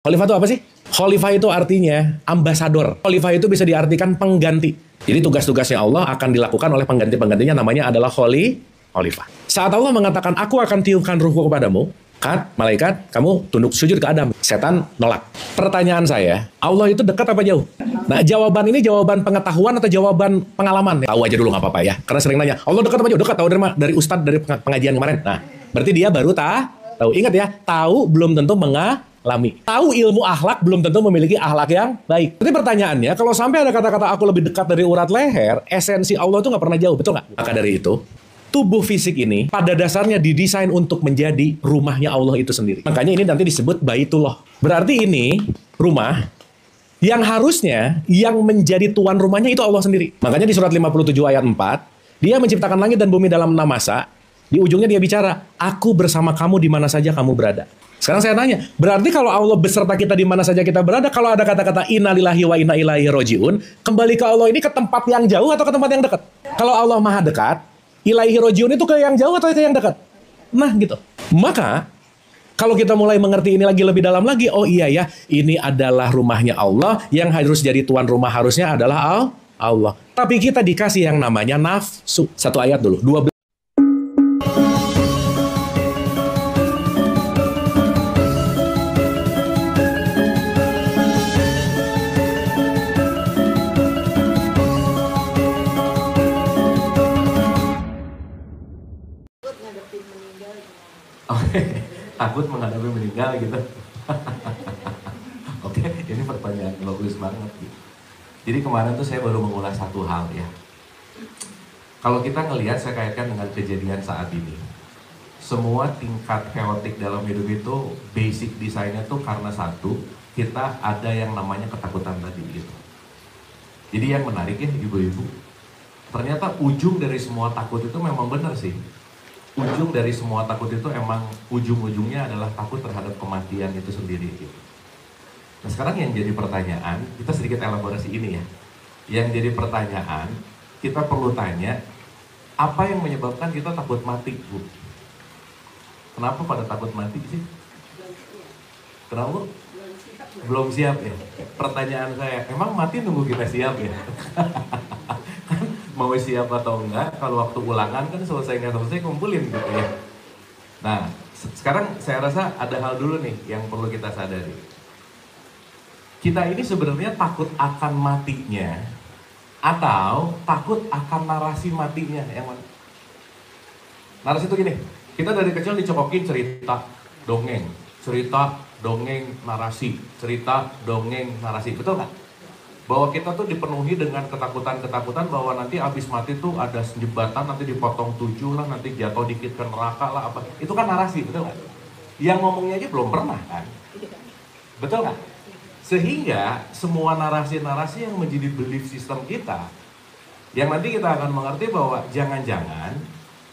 Khalifah itu apa sih? Khalifah itu artinya ambasador. Khalifah itu bisa diartikan pengganti. Jadi tugas-tugasnya Allah akan dilakukan oleh pengganti-penggantinya, namanya adalah Khalifah. Saat Allah mengatakan, aku akan tiupkan ruhku kepadamu, malaikat, kamu tunduk sujud ke Adam. Setan nolak. Pertanyaan saya, Allah itu dekat apa jauh? Nah, jawaban ini jawaban pengetahuan atau jawaban pengalaman? Tahu aja dulu nggak apa-apa ya. Karena sering nanya, Allah dekat apa jauh? Dekat, tahu dari ustadz, dari pengajian kemarin. Nah, berarti dia baru tahu. Ingat ya, tahu belum tentu mengalami. Tahu ilmu akhlak belum tentu memiliki akhlak yang baik. Jadi pertanyaannya, kalau sampai ada kata-kata aku lebih dekat dari urat leher, esensi Allah itu nggak pernah jauh, betul nggak? Maka dari itu, tubuh fisik ini pada dasarnya didesain untuk menjadi rumahnya Allah itu sendiri. Makanya ini nanti disebut Baitullah. Berarti ini rumah yang harusnya yang menjadi tuan rumahnya itu Allah sendiri. Makanya di surat 57 ayat 4, dia menciptakan langit dan bumi dalam 6 masa. Di ujungnya dia bicara, aku bersama kamu di mana saja kamu berada. Sekarang saya tanya, berarti kalau Allah beserta kita di mana saja kita berada, kalau ada kata-kata inna lillahi wa inna ilaihi rojiun, kembali ke Allah ini ke tempat yang jauh atau ke tempat yang dekat? Kalau Allah maha dekat, ilaihi rojiun itu ke yang jauh atau ke yang dekat? Nah gitu. Maka, kalau kita mulai mengerti ini lagi lebih dalam lagi, oh iya ya, ini adalah rumahnya Allah, yang harus jadi tuan rumah harusnya adalah Allah. Tapi kita dikasih yang namanya nafsu. Satu ayat dulu, 12. Takut menghadapi meninggal gitu. Oke, ini pertanyaan bagus banget gitu. Jadi kemarin tuh saya baru mengulas satu hal ya. Kalau kita ngelihat, saya kaitkan dengan kejadian saat ini. Semua tingkat chaotic dalam hidup itu basic desainnya tuh karena satu, kita ada yang namanya ketakutan tadi gitu. Jadi yang menarik ya ibu-ibu, ternyata ujung dari semua takut itu memang benar sih. Ujung dari semua takut itu emang ujung-ujungnya adalah takut terhadap kematian itu sendiri gitu. Nah sekarang yang jadi pertanyaan, kita sedikit elaborasi ini ya. Yang jadi pertanyaan, kita perlu tanya, apa yang menyebabkan kita takut mati, Bu? Kenapa pada takut mati sih? Kenapa, Bu? Belum siap ya? Pertanyaan saya, emang mati nunggu kita siap ya? Mau siap atau enggak, kalau waktu ulangan kan selesai nggak selesai kumpulin gitu ya. Nah, sekarang saya rasa ada hal dulu nih yang perlu kita sadari. Kita ini sebenarnya takut akan matinya atau takut akan narasi matinya yang mana? Narasi itu gini, kita dari kecil dicokokin cerita, dongeng, narasi, betul nggak? Bahwa kita tuh dipenuhi dengan ketakutan-ketakutan bahwa nanti abis mati tuh ada jembatan, nanti dipotong 7 lah, nanti jatuh dikit ke neraka lah, apa. Itu kan narasi, betul nggak? Yang ngomongnya aja belum pernah kan? Betul nggak? Sehingga semua narasi-narasi yang menjadi belief system kita, yang nanti kita akan mengerti bahwa jangan-jangan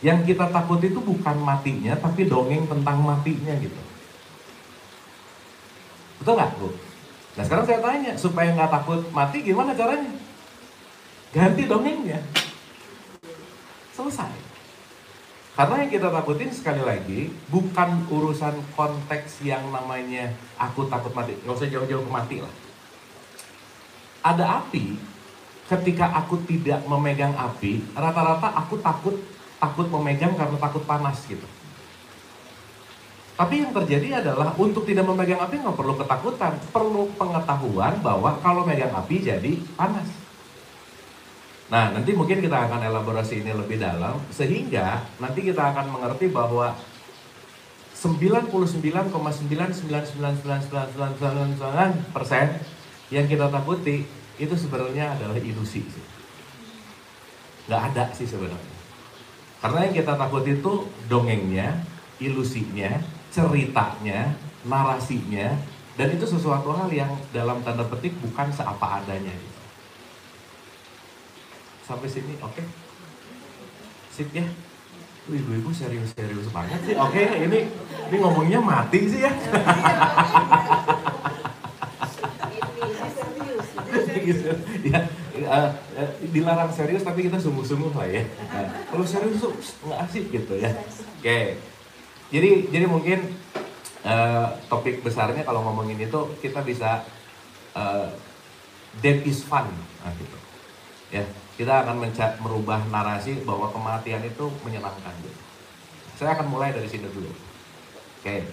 yang kita takut itu bukan matinya, tapi dongeng tentang matinya gitu. Betul nggak, Bu? Nah sekarang saya tanya, supaya nggak takut mati gimana caranya? Ganti dongengnya. Selesai. Karena yang kita takutin sekali lagi, bukan urusan konteks yang namanya aku takut mati. Nggak usah jauh-jauh ke mati lah. Ada api, ketika aku tidak memegang api, rata-rata aku takut memegang karena takut panas gitu. Tapi yang terjadi adalah untuk tidak memegang api nggak perlu ketakutan, perlu pengetahuan bahwa kalau megang api jadi panas. Nah nanti mungkin kita akan elaborasi ini lebih dalam, sehingga nanti kita akan mengerti bahwa 99,9999999% yang kita takuti itu sebenarnya adalah ilusi sih. Nggak ada sih sebenarnya. Karena yang kita takuti itu dongengnya, ilusinya, ceritanya, narasinya, dan itu sesuatu hal yang dalam tanda petik bukan seapa adanya gitu. Sampai sini oke? Sip ya? Ibu-ibu serius-serius banget sih. Oke, ini ngomongnya mati sih ya. Ya, dilarang serius tapi kita sungguh-sungguh lah ya. Kalau serius tuh nggak asik gitu ya. Oke. Jadi mungkin topik besarnya kalau ngomongin itu kita bisa death is fun, nah, gitu. Ya, kita akan merubah narasi bahwa kematian itu menyenangkan. Gitu. Saya akan mulai dari sini dulu. Oke,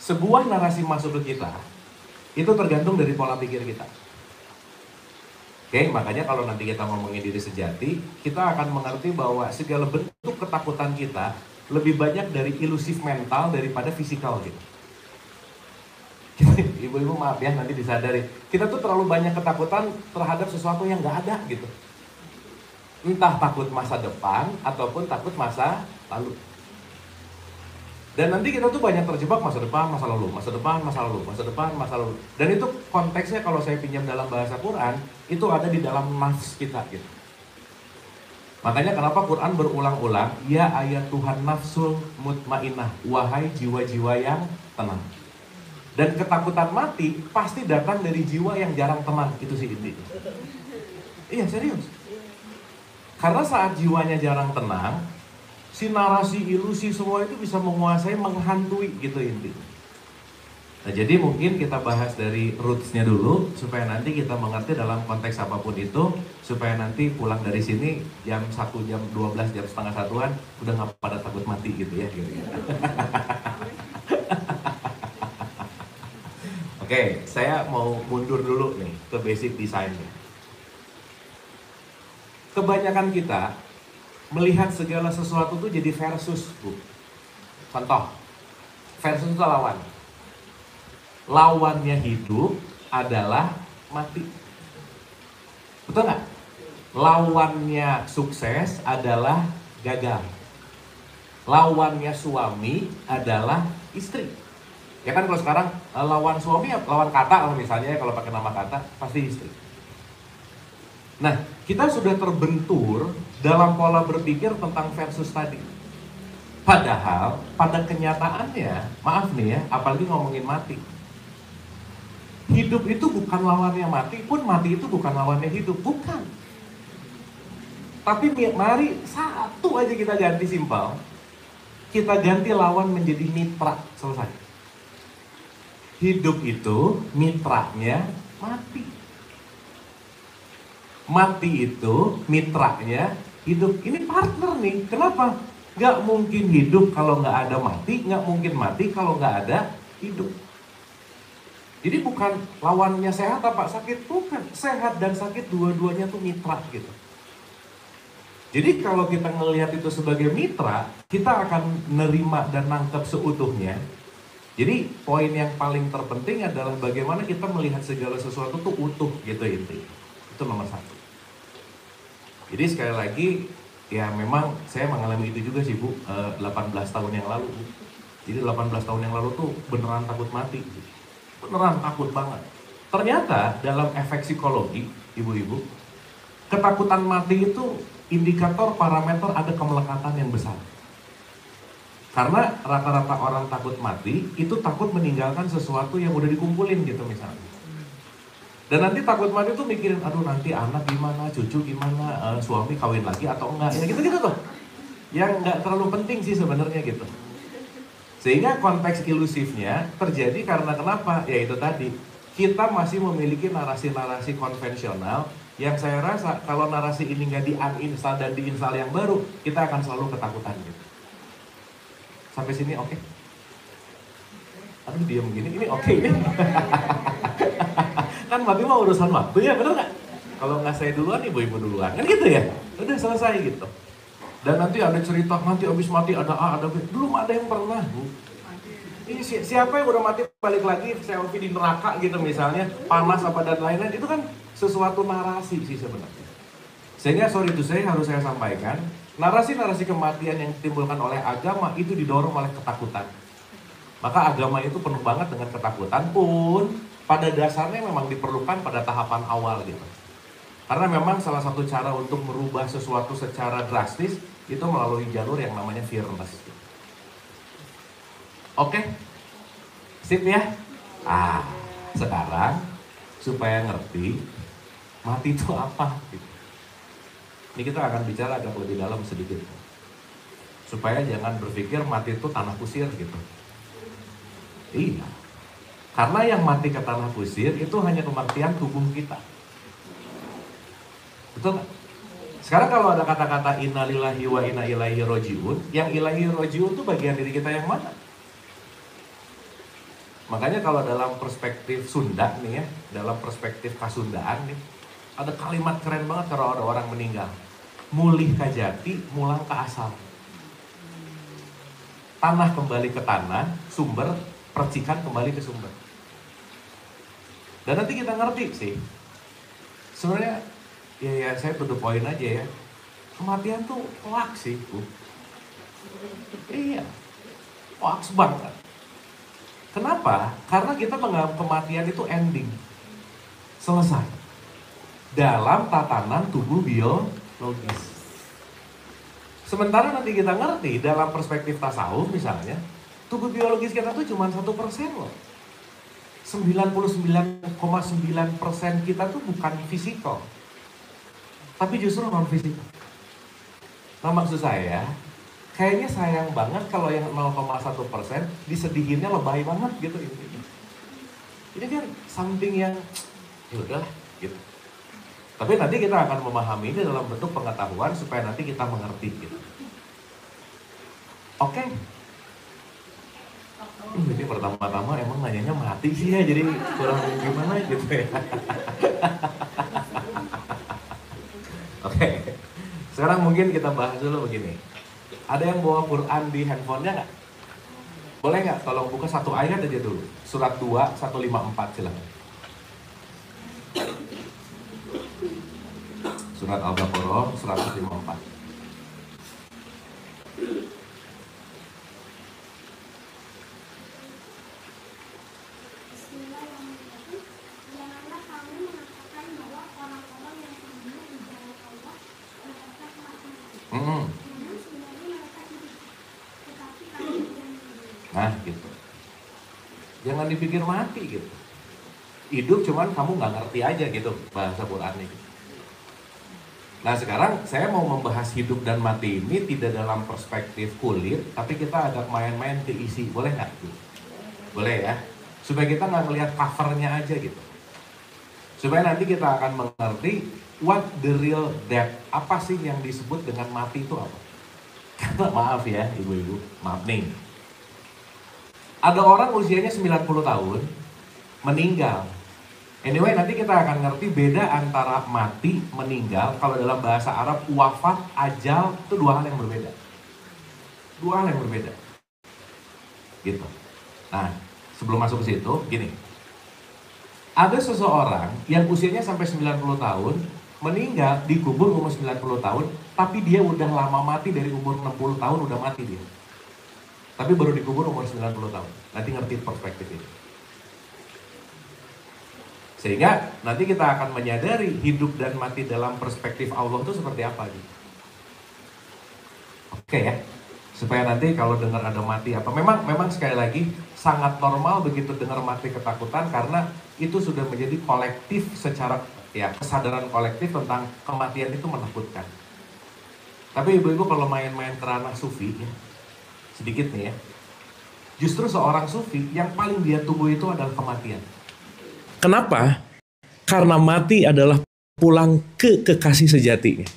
sebuah narasi masuk ke kita itu tergantung dari pola pikir kita. Oke, makanya kalau nanti kita ngomongin diri sejati, kita akan mengerti bahwa segala bentuk ketakutan kita lebih banyak dari ilusif mental daripada fisikal gitu. Ibu-ibu maaf ya, nanti disadari. Kita tuh terlalu banyak ketakutan terhadap sesuatu yang nggak ada gitu. Entah takut masa depan ataupun takut masa lalu. Dan nanti kita tuh banyak terjebak masa depan, masa lalu, masa depan, masa lalu, masa depan, masa lalu. Dan itu konteksnya kalau saya pinjam dalam bahasa Quran, itu ada di dalam nafs kita gitu. Makanya kenapa Quran berulang-ulang, ya ayat Tuhan nafsul mutmainah, wahai jiwa-jiwa yang tenang. Dan ketakutan mati pasti datang dari jiwa yang jarang tenang, itu sih intinya. Iya serius. Karena saat jiwanya jarang tenang, si narasi, ilusi semua itu bisa menguasai, menghantui gitu intinya. Nah jadi mungkin kita bahas dari rootsnya dulu, supaya nanti kita mengerti dalam konteks apapun itu, supaya nanti pulang dari sini jam 1, jam 12, jam setengah 1-an, udah gak pada takut mati gitu ya. Oke, saya mau mundur dulu nih ke basic desainnya. Kebanyakan kita melihat segala sesuatu tuh jadi versus, Bu. Contoh, versus itu lawan. Lawannya hidup adalah mati. Betul nggak? Lawannya sukses adalah gagal. Lawannya suami adalah istri. Ya kan kalau sekarang lawan suami, lawan kata misalnya kalau pakai nama kata, pasti istri. Nah, kita sudah terbentur dalam pola berpikir tentang versus tadi. Padahal pada kenyataannya, maaf nih ya, apalagi ngomongin mati. Hidup itu bukan lawannya mati, pun mati itu bukan lawannya hidup, bukan. Tapi mari satu aja kita ganti simpel. Kita ganti lawan menjadi mitra, selesai. Hidup itu mitranya mati. Mati itu mitranya hidup. Ini partner nih. Kenapa? Gak mungkin hidup kalau gak ada mati. Gak mungkin mati kalau gak ada hidup. Jadi bukan lawannya sehat apa sakit. Bukan. Sehat dan sakit dua-duanya tuh mitra gitu. Jadi kalau kita ngelihat itu sebagai mitra, kita akan nerima dan nangkep seutuhnya. Jadi poin yang paling terpenting adalah bagaimana kita melihat segala sesuatu tuh utuh gitu inti. Itu nomor 1. Jadi sekali lagi ya memang saya mengalami itu juga sih Bu, 18 tahun yang lalu Bu. Jadi 18 tahun yang lalu tuh beneran takut mati. Beneran takut banget. Ternyata dalam efek psikologi ibu-ibu, ketakutan mati itu indikator parameter ada kemelekatan yang besar. Karena rata-rata orang takut mati, itu takut meninggalkan sesuatu yang udah dikumpulin gitu misalnya. Dan nanti takut mati tuh mikirin, aduh nanti anak gimana, cucu gimana, suami kawin lagi atau enggak. Ya gitu-gitu tuh. Yang nggak terlalu penting sih sebenarnya gitu. Sehingga konteks ilusifnya terjadi karena kenapa? Ya itu tadi, kita masih memiliki narasi-narasi konvensional yang saya rasa kalau narasi ini nggak di-uninstall dan diinstal yang baru, kita akan selalu ketakutan gitu. Sampai sini oke? Aduh diam gini, ini oke ini. Kan mati mah urusan waktu ya, bener nggak? Kalau nggak saya duluan, ibu-ibu duluan, kan gitu ya? Udah selesai gitu. Dan nanti ada cerita, nanti abis mati ada A, ada B. Belum ada yang pernah, Bu. Ini siapa yang udah mati balik lagi, selfie di neraka gitu misalnya, panas apa dan lain-lain, itu kan sesuatu narasi sih sebenarnya. Sehingga sorry itu harus saya sampaikan, narasi-narasi kematian yang ditimbulkan oleh agama itu didorong oleh ketakutan. Maka agama itu penuh banget dengan ketakutan pun pada dasarnya memang diperlukan pada tahapan awal gitu. Karena memang salah satu cara untuk merubah sesuatu secara drastis itu melalui jalur yang namanya fearless. Oke? Sip ya? Sekarang supaya ngerti mati itu apa gitu. Ini kita akan bicara agak lebih dalam sedikit. Supaya jangan berpikir mati itu tanah kusir gitu. Iya. Karena yang mati ke tanah kusir itu hanya kematian tubuh kita. Betul nggak? Sekarang kalau ada kata-kata innalillahi wa inna ilaihi rojiun, yang ilahi rojiun itu bagian diri kita yang mana? Makanya kalau dalam perspektif Sunda nih ya, dalam perspektif Kasundaan nih, ada kalimat keren banget kalau ada orang meninggal. Mulih ka jati, mulang ke asal. Tanah kembali ke tanah, sumber, percikan kembali ke sumber. Dan nanti kita ngerti sih, sebenarnya ya saya to the point aja ya, kematian tuh hoax sih, Bu. Iya, hoax banget. Kenapa? Karena kita menganggap kematian itu ending, selesai. Dalam tatanan tubuh biologis. Sementara nanti kita ngerti dalam perspektif tasawuf misalnya, tubuh biologis kita tuh cuma 1% loh. 99,9% kita tuh bukan fisikal, tapi justru non fisikal. Nah maksud saya, kayaknya sayang banget kalau yang 0,1% disedihinnya lebay banget gitu. Ini kan something yang ya udahlah gitu. Tapi nanti kita akan memahami ini dalam bentuk pengetahuan supaya nanti kita mengerti gitu. Oke. Ini pertama-tama emang nanyanya mati sih ya, jadi kurang gimana gitu ya. Oke. Sekarang mungkin kita bahas dulu begini. Ada yang bawa Quran di handphonenya nggak? Boleh nggak? Tolong buka satu ayat aja dulu. Surat 2, 154 silakan. Surat Al-Baqarah, 154. Nah gitu. Jangan dipikir mati gitu. Hidup cuman kamu nggak ngerti aja gitu bahasa Quran ini. Nah sekarang saya mau membahas hidup dan mati ini tidak dalam perspektif kulit, tapi kita agak main-main ke isi, boleh nggak? Boleh ya, supaya kita nggak ngelihat covernya aja gitu. Supaya nanti kita akan mengerti what the real death, apa sih yang disebut dengan mati itu apa? Karena maaf ya ibu-ibu, maaf nih. Ada orang usianya 90 tahun, meninggal. Anyway, nanti kita akan ngerti beda antara mati, meninggal. Kalau dalam bahasa Arab, wafat, ajal, itu dua hal yang berbeda. Dua hal yang berbeda. Gitu. Nah, sebelum masuk ke situ, gini. Ada seseorang yang usianya sampai 90 tahun, meninggal, dikubur umur 90 tahun, tapi dia udah lama mati dari umur 60 tahun, udah mati dia. Tapi baru dikubur umur 90 tahun. Nanti ngerti perspektif ini. Sehingga nanti kita akan menyadari hidup dan mati dalam perspektif Allah itu seperti apa gitu. Oke ya. Supaya nanti kalau dengar ada mati apa, memang sekali lagi sangat normal begitu dengar mati ketakutan, karena itu sudah menjadi kolektif secara ya, kesadaran kolektif tentang kematian itu menakutkan. Tapi ibu-ibu kalau main-main ke ranah sufi ya, sedikit nih ya. Justru seorang sufi yang paling dia tunggu itu adalah kematian. Kenapa? Karena mati adalah pulang ke kekasih sejatinya.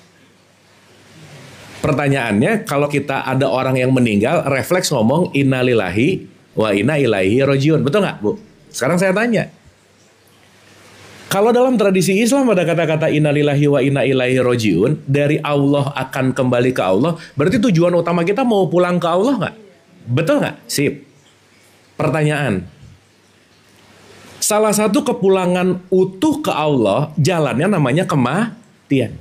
Pertanyaannya, kalau kita ada orang yang meninggal, refleks ngomong innalillahi wa inna ilaihi rojiun. Betul nggak, Bu? Sekarang saya tanya. Kalau dalam tradisi Islam ada kata-kata innalillahi wa inna ilaihi rojiun, dari Allah akan kembali ke Allah, berarti tujuan utama kita mau pulang ke Allah nggak? Betul nggak? Sip. Pertanyaan. Salah satu kepulangan utuh ke Allah, jalannya namanya kematian.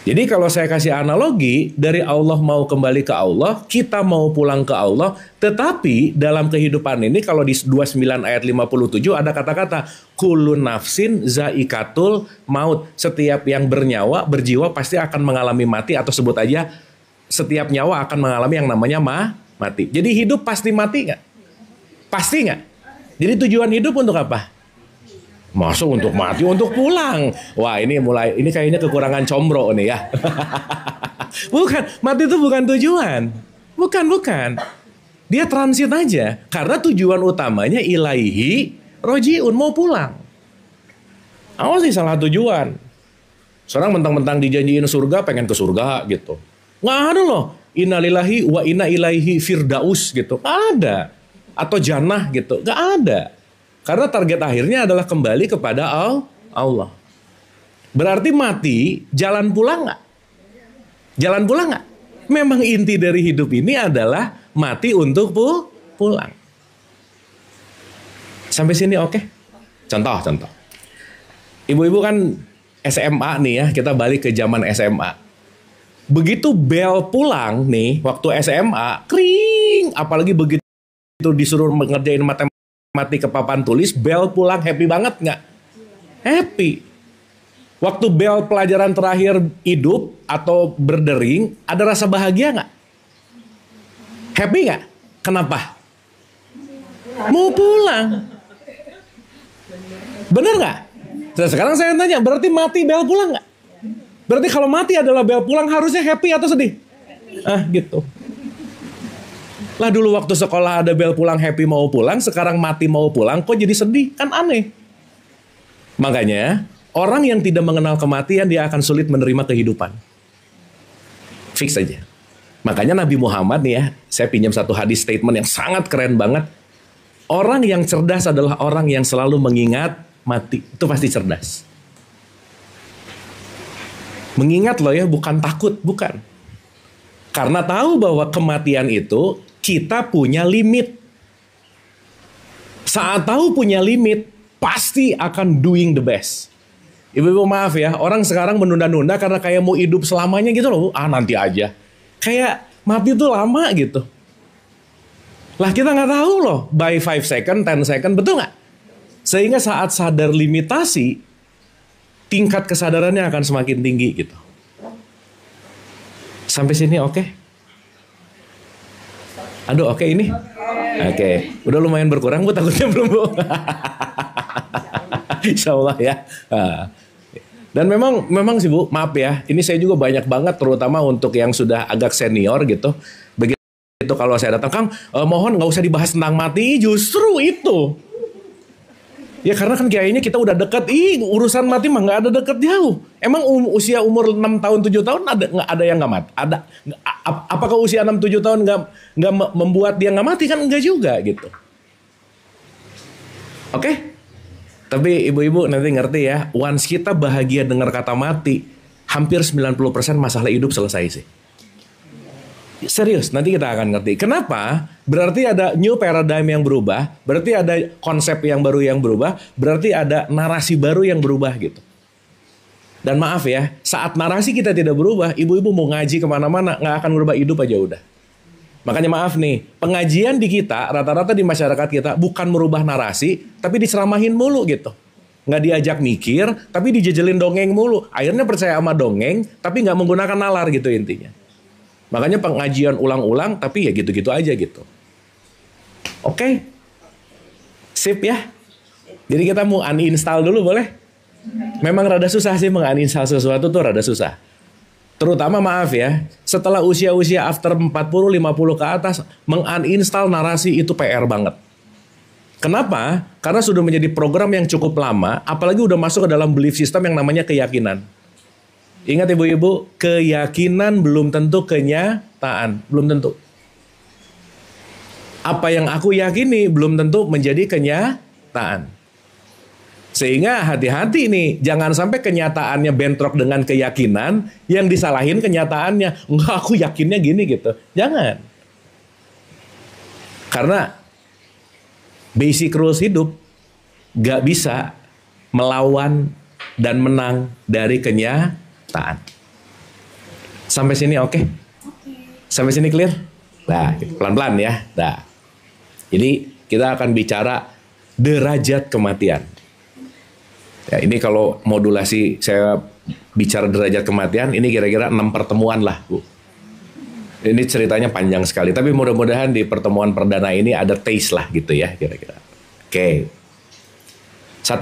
Jadi kalau saya kasih analogi, dari Allah mau kembali ke Allah, kita mau pulang ke Allah, tetapi dalam kehidupan ini kalau di 29 ayat 57 ada kata-kata kullu nafsin zaikatul maut. Setiap yang bernyawa, berjiwa pasti akan mengalami mati, atau sebut aja setiap nyawa akan mengalami yang namanya mati. Jadi hidup pasti mati nggak? Pasti nggak? Jadi tujuan hidup untuk apa? Masuk untuk mati, untuk pulang. Wah ini kayaknya kekurangan combro nih ya. Bukan, mati itu bukan tujuan. Bukan. Dia transit aja. Karena tujuan utamanya ilaihi rojiun, mau pulang. Apa sih salah tujuan? Seorang mentang-mentang dijanjiin surga, pengen ke surga gitu. Nggak ada loh. Innalillahi wa inna ilaihi firdaus gitu. Nggak ada. Atau jannah gitu. Nggak ada. Karena target akhirnya adalah kembali kepada Allah. Berarti mati, jalan pulang nggak? Jalan pulang nggak? Memang inti dari hidup ini adalah mati untuk pulang. Sampai sini oke? Contoh. Ibu-ibu kan SMA nih ya, kita balik ke zaman SMA. Begitu bel pulang nih, waktu SMA, kring. Apalagi begitu disuruh ngerjain matematika papan tulis, bel pulang happy banget nggak? Happy. Waktu bel pelajaran terakhir hidup atau berdering, ada rasa bahagia nggak? Happy nggak? Kenapa? Mau pulang. Bener nggak? Sekarang saya tanya, berarti mati bel pulang nggak? Berarti kalau mati adalah bel pulang, harusnya happy atau sedih? Gitu. Lah dulu waktu sekolah ada bel pulang happy mau pulang, sekarang mati mau pulang, kok jadi sedih? Kan aneh. Makanya, orang yang tidak mengenal kematian, dia akan sulit menerima kehidupan. Fix aja. Makanya Nabi Muhammad nih ya, saya pinjam satu hadis statement yang sangat keren banget. Orang yang cerdas adalah orang yang selalu mengingat mati. Itu pasti cerdas. Mengingat loh ya, bukan takut, bukan. Karena tahu bahwa kematian itu kita punya limit. Saat tahu punya limit, pasti akan doing the best. Ibu-ibu maaf ya, orang sekarang menunda-nunda karena kayak mau hidup selamanya gitu loh. Nanti aja. Kayak mati itu lama gitu. Lah kita nggak tahu loh, by 5 second, 10 second, betul nggak? Sehingga saat sadar limitasi, tingkat kesadarannya akan semakin tinggi gitu. Sampai sini oke? Aduh oke ini? Oke. Udah lumayan berkurang Bu, takutnya belum Bu? Insya Allah ya. Dan memang sih Bu, maaf ya, ini saya juga banyak banget terutama untuk yang sudah agak senior gitu. Begitu kalau saya datang, Kang, mohon nggak usah dibahas tentang mati, justru itu. Ya karena kan kayaknya kita udah deket, urusan mati mah nggak ada deket jauh. Emang usia umur 6 tahun 7 tahun ada yang nggak mati? Ada. Apakah usia 6 7 tahun nggak membuat dia nggak mati? Kan enggak juga gitu. Oke? Tapi ibu-ibu nanti ngerti ya, once kita bahagia dengar kata mati, hampir 90% masalah hidup selesai sih. Serius, nanti kita akan ngerti. Kenapa? Berarti ada new paradigm yang berubah, berarti ada konsep yang baru yang berubah, berarti ada narasi baru yang berubah gitu. Dan maaf ya, saat narasi kita tidak berubah, ibu-ibu mau ngaji kemana-mana, nggak akan berubah, hidup aja udah. Makanya maaf nih, pengajian di kita, rata-rata di masyarakat kita, bukan merubah narasi, tapi diceramahin mulu gitu. Nggak diajak mikir, tapi dijejelin dongeng mulu. Akhirnya percaya sama dongeng, tapi nggak menggunakan nalar gitu intinya. Makanya pengajian ulang-ulang, tapi ya gitu-gitu aja gitu. Oke? Sip ya? Jadi kita mau uninstall dulu boleh? Memang rada susah sih menguninstall sesuatu tuh rada susah. Terutama maaf ya, setelah usia-usia after 40-50 ke atas, menguninstall narasi itu PR banget. Kenapa? Karena sudah menjadi program yang cukup lama, apalagi udah masuk ke dalam belief system yang namanya keyakinan. Ingat ibu-ibu, keyakinan belum tentu kenyataan, belum tentu. Apa yang aku yakini belum tentu menjadi kenyataan. Sehingga hati-hati nih, jangan sampai kenyataannya bentrok dengan keyakinan, yang disalahin kenyataannya. Enggak, aku yakinnya gini gitu. Jangan. Karena basic rules hidup gak bisa melawan dan menang dari kenyataan. Sampai sini oke? Sampai sini clear? Nah, pelan-pelan ya. Nah, jadi kita akan bicara derajat kematian. Ya, ini kalau modulasi saya bicara derajat kematian, ini kira-kira 6 pertemuan lah, Bu. Ini ceritanya panjang sekali, tapi mudah-mudahan di pertemuan perdana ini ada taste lah gitu ya, kira-kira. Oke. 1.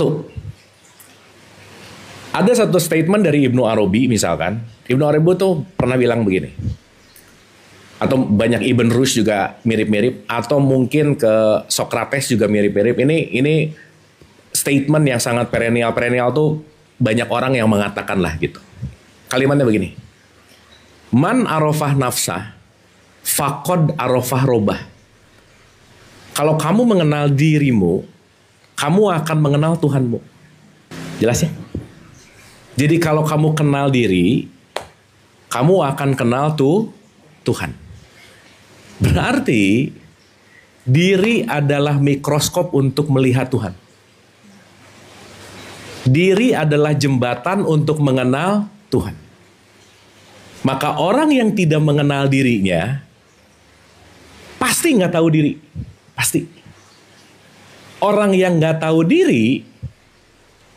Ada satu statement dari Ibnu Arabi misalkan. Ibnu Arabi tuh pernah bilang begini. Atau banyak Ibn Rushd juga mirip-mirip, atau mungkin ke Socrates juga mirip-mirip. Ini statement yang sangat perennial tuh banyak orang yang mengatakan lah gitu. Kalimatnya begini. Man arafah nafsah faqad arafah robah. Kalau kamu mengenal dirimu, kamu akan mengenal Tuhanmu. Jelas ya? Jadi kalau kamu kenal diri, kamu akan kenal Tuhan. Berarti diri adalah mikroskop untuk melihat Tuhan. Diri adalah jembatan untuk mengenal Tuhan. Maka orang yang tidak mengenal dirinya pasti nggak tahu diri. Pasti. Orang yang nggak tahu diri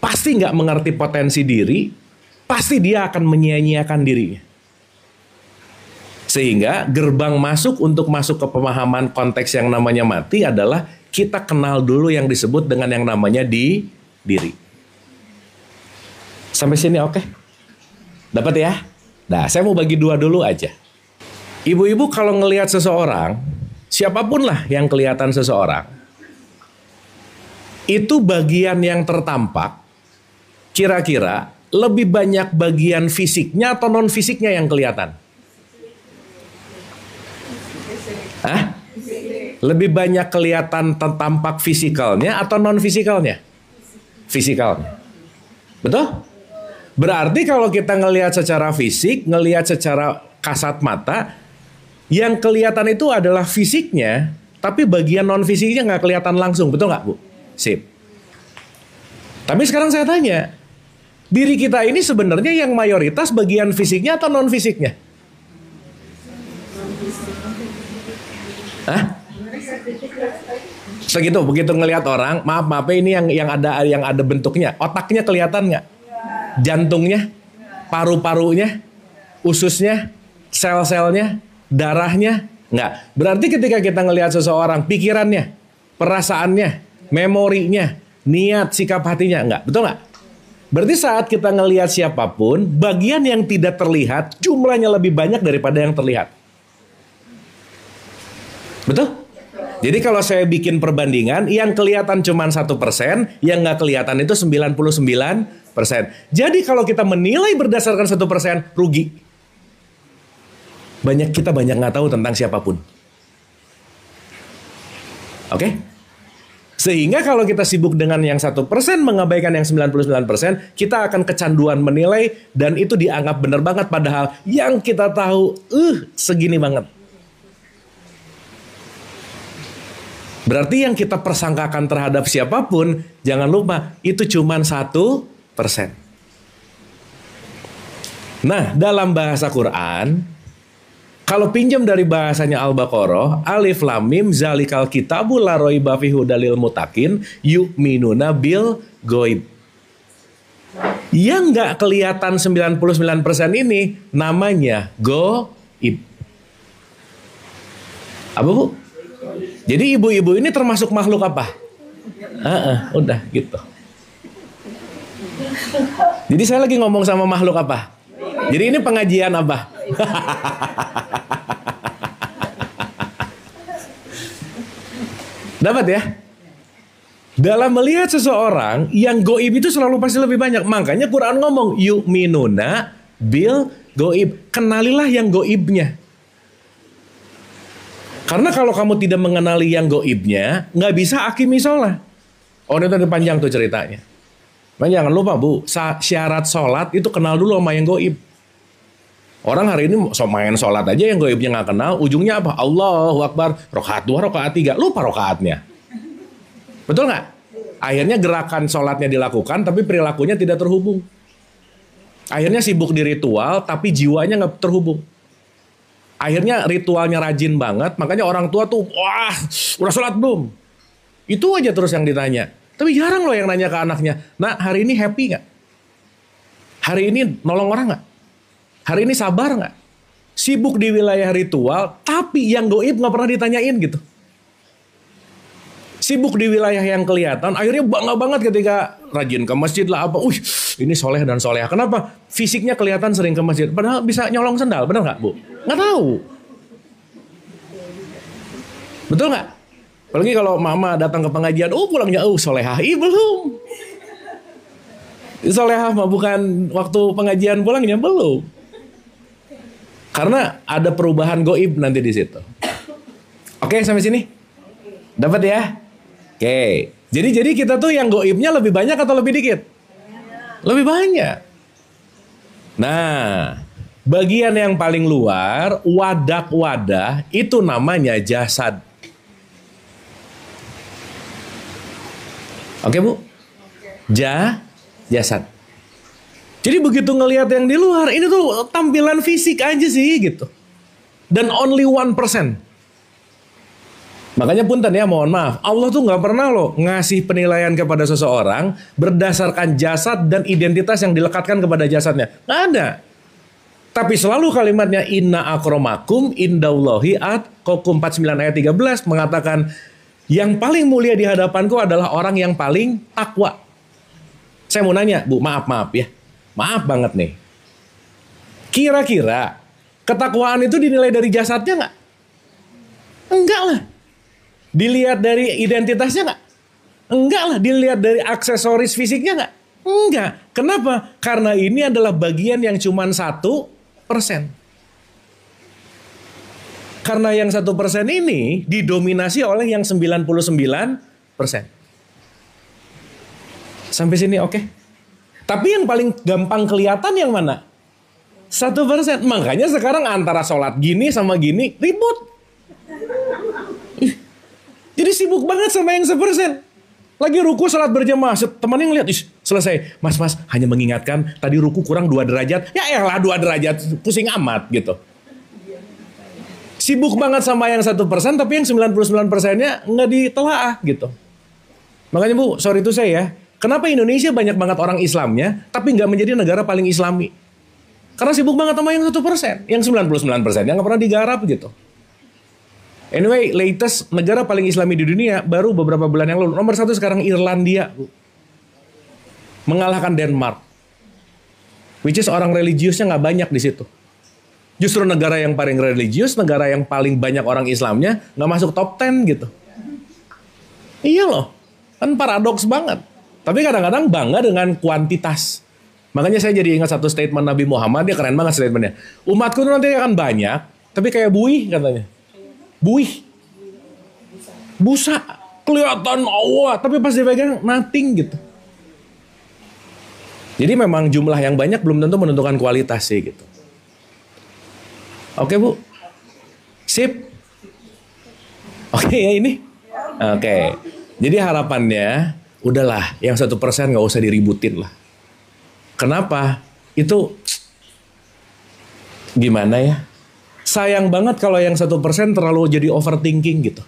pasti nggak mengerti potensi diri. Pasti dia akan menyia-nyiakan dirinya. Sehingga gerbang masuk untuk masuk ke pemahaman konteks yang namanya mati adalah kita kenal dulu yang disebut dengan yang namanya diri. Sampai sini oke? Dapat ya? Nah, saya mau bagi dua dulu aja. Ibu-ibu kalau ngelihat seseorang, siapapun lah yang kelihatan seseorang, itu bagian yang tertampak, kira-kira lebih banyak bagian fisiknya atau non fisiknya yang kelihatan? Hah? Lebih banyak kelihatan tampak fisikalnya atau non fisikalnya? Fisikalnya. Betul? Berarti kalau kita ngelihat secara fisik, ngelihat secara kasat mata, yang kelihatan itu adalah fisiknya, tapi bagian non fisiknya nggak kelihatan langsung. Betul nggak, Bu? Sip. Tapi sekarang saya tanya, diri kita ini sebenarnya yang mayoritas bagian fisiknya atau non fisiknya? Hah? Segitu, begitu ngelihat orang, maaf ini yang ada bentuknya, otaknya kelihatan nggak? Jantungnya, paru-parunya, ususnya, sel-selnya, darahnya, nggak. Berarti ketika kita ngelihat seseorang, pikirannya, perasaannya, memorinya, niat, sikap hatinya, nggak, betul nggak? Berarti saat kita ngelihat siapapun, bagian yang tidak terlihat jumlahnya lebih banyak daripada yang terlihat. Betul? Jadi kalau saya bikin perbandingan, yang kelihatan cuma 1%, yang nggak kelihatan itu 99%. Jadi kalau kita menilai berdasarkan 1%, rugi. Kita banyak nggak tahu tentang siapapun. Oke? Sehingga kalau kita sibuk dengan yang 1%, mengabaikan yang 99%, kita akan kecanduan menilai, dan itu dianggap benar banget, padahal yang kita tahu, segini banget. Berarti yang kita persangkakan terhadap siapapun, jangan lupa, itu cuma 1%. Nah, dalam bahasa Quran, kalau pinjam dari bahasanya Al-Baqarah, Alif Lam Mim zalikal kitabu la raiba fihi hudalil muttaqin yu'minuna bil ghaib. Yang nggak kelihatan 99% ini namanya ghaib. Apa, Bu? Jadi ibu-ibu ini termasuk makhluk apa? Udah gitu. Jadi saya lagi ngomong sama makhluk apa? Jadi ini pengajian apa? Dapat ya? Dalam melihat seseorang, yang goib itu selalu pasti lebih banyak. Makanya Quran ngomong, yu'minuna bil goib. Kenalilah yang goibnya. Karena kalau kamu tidak mengenali yang goibnya, nggak bisa akimi sholat. Oh, itu panjang tuh ceritanya. Nah, jangan lupa, Bu, syarat sholat itu kenal dulu sama yang goib. Orang hari ini main sholat aja yang goibnya nggak kenal, ujungnya apa? Allahu Akbar, rokaat 2, rokaat 3, lupa rokaatnya. Betul nggak? Akhirnya gerakan sholatnya dilakukan, tapi perilakunya tidak terhubung. Akhirnya sibuk di ritual, tapi jiwanya nggak terhubung. Akhirnya ritualnya rajin banget, makanya orang tua tuh, wah, udah sholat belum? Itu aja terus yang ditanya. Tapi jarang loh yang nanya ke anaknya, nah hari ini happy nggak? Hari ini nolong orang nggak? Hari ini sabar nggak? Sibuk di wilayah ritual, tapi yang goib nggak pernah ditanyain gitu. Sibuk di wilayah yang kelihatan, akhirnya bangga banget ketika rajin ke masjid lah apa. Ini soleh dan soleha. Kenapa? Fisiknya kelihatan sering ke masjid, padahal bisa nyolong sendal, benar nggak, Bu? Nggak tahu. Betul nggak? Apalagi kalau mama datang ke pengajian, pulangnya, solehah, belum. Solehah mah bukan waktu pengajian pulangnya, belum. Karena ada perubahan goib nanti di situ. Oke, sampai sini? Dapat ya? Oke. Jadi kita tuh yang goibnya lebih banyak atau lebih dikit? Lebih banyak. Nah, bagian yang paling luar, wadah, itu namanya jasad. Oke, Bu? Jasad. Jadi begitu ngelihat yang di luar, ini tuh tampilan fisik aja sih gitu. Dan only 1%. Makanya punten ya, mohon maaf, Allah tuh nggak pernah loh ngasih penilaian kepada seseorang berdasarkan jasad dan identitas yang dilekatkan kepada jasadnya. Nggak ada. Tapi selalu kalimatnya inna akromakum indallahi atqakum 49 ayat 13 mengatakan yang paling mulia di hadapanku adalah orang yang paling takwa. Saya mau nanya, Bu, maaf ya. Maaf banget nih. Kira-kira ketakwaan itu dinilai dari jasadnya nggak? Enggak lah. Dilihat dari identitasnya nggak? Enggak lah. Dilihat dari aksesoris fisiknya nggak? Enggak. Kenapa? Karena ini adalah bagian yang cuma 1%. Karena yang 1% ini didominasi oleh yang 99%. Sampai sini oke? Tapi yang paling gampang kelihatan yang mana? 1%. Makanya sekarang antara sholat gini sama gini ribut. Jadi sibuk banget sama yang 1%. Lagi ruku sholat berjamaah, temannya ngeliat, selesai. Mas, hanya mengingatkan, tadi ruku kurang 2 derajat. Ya elah 2 derajat, pusing amat gitu. Sibuk banget sama yang 1%, tapi yang 99%-nya nggak ditelaah gitu. Makanya Bu, sorry itu saya, kenapa Indonesia banyak banget orang Islamnya, tapi nggak menjadi negara paling Islami? Karena sibuk banget sama yang 1%, yang 99%-nya nggak pernah digarap gitu. Anyway, latest negara paling Islami di dunia baru beberapa bulan yang lalu. Nomor 1 sekarang Irlandia, Bu. Mengalahkan Denmark. Which is orang religiusnya nggak banyak di situ. Justru negara yang paling religius, negara yang paling banyak orang Islamnya nggak masuk top 10 gitu. Iya loh, kan paradoks banget. Tapi kadang-kadang bangga dengan kuantitas. Makanya saya jadi ingat satu statement Nabi Muhammad, dia keren banget statementnya. Umatku nanti akan banyak, tapi kayak buih katanya. Buih, busa, kelihatan Allah, tapi pas dipegang nothing gitu. Jadi memang jumlah yang banyak belum tentu menentukan kualitas sih gitu. Oke Bu, sip. Oke ya ini. Oke, jadi harapannya udahlah yang 1% nggak usah diributin lah. Kenapa? Itu gimana ya? Sayang banget kalau yang 1% terlalu jadi overthinking gitu.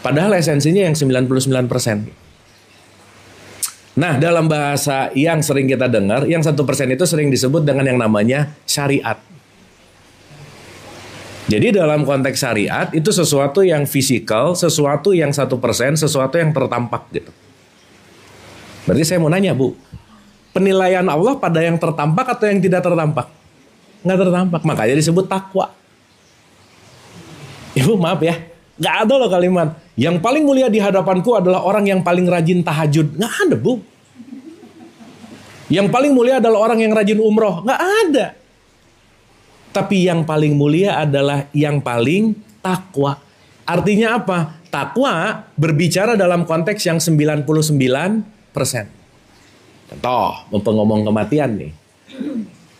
Padahal esensinya yang 99%. Nah, dalam bahasa yang sering kita dengar, yang 1% itu sering disebut dengan yang namanya syariat. Jadi dalam konteks syariat, itu sesuatu yang fisikal, sesuatu yang 1%, sesuatu yang tertampak gitu. Berarti saya mau nanya Bu, penilaian Allah pada yang tertampak atau yang tidak tertampak? Nggak tertampak, makanya disebut takwa. Ibu maaf ya, nggak ada loh kalimat yang paling mulia di hadapanku adalah orang yang paling rajin tahajud. Nggak ada Bu. Yang paling mulia adalah orang yang rajin umroh. Nggak ada. Tapi yang paling mulia adalah yang paling takwa. Artinya apa? Takwa berbicara dalam konteks yang 99%. Contoh, ngomong kematian nih.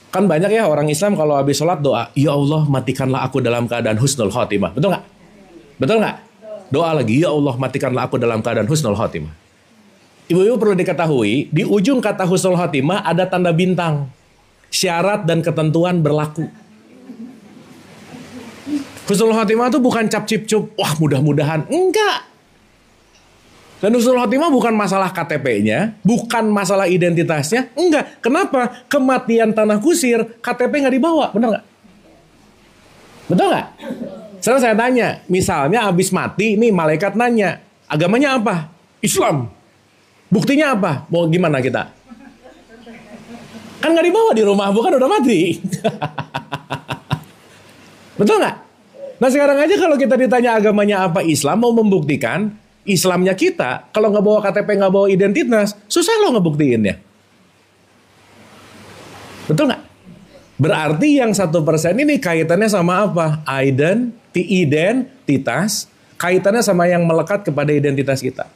Kan banyak ya orang Islam kalau habis sholat doa, ya Allah matikanlah aku dalam keadaan husnul khotimah. Betul nggak? Betul nggak? Doa lagi, ya Allah matikanlah aku dalam keadaan husnul khotimah. Ibu-ibu perlu diketahui, di ujung kata husnul khotimah ada tanda bintang. Syarat dan ketentuan berlaku. Husnul khotimah itu bukan cap cip cup, wah mudah-mudahan. Enggak. Dan husnul khotimah bukan masalah KTP-nya, bukan masalah identitasnya, enggak. Kenapa? Kematian tanah kusir, KTP nggak dibawa, benar nggak? Betul nggak? Sekarang saya tanya, misalnya habis mati, nih malaikat nanya, agamanya apa? Islam. Buktinya apa? Mau gimana kita? Kan nggak dibawa di rumah, bukan udah mati. Betul nggak? Nah sekarang aja kalau kita ditanya agamanya apa Islam, mau membuktikan Islamnya kita, kalau nggak bawa KTP, nggak bawa identitas, susah lo ngebuktiinnya. Betul nggak? Berarti yang 1% ini kaitannya sama apa? Identitas, kaitannya sama yang melekat kepada identitas kita.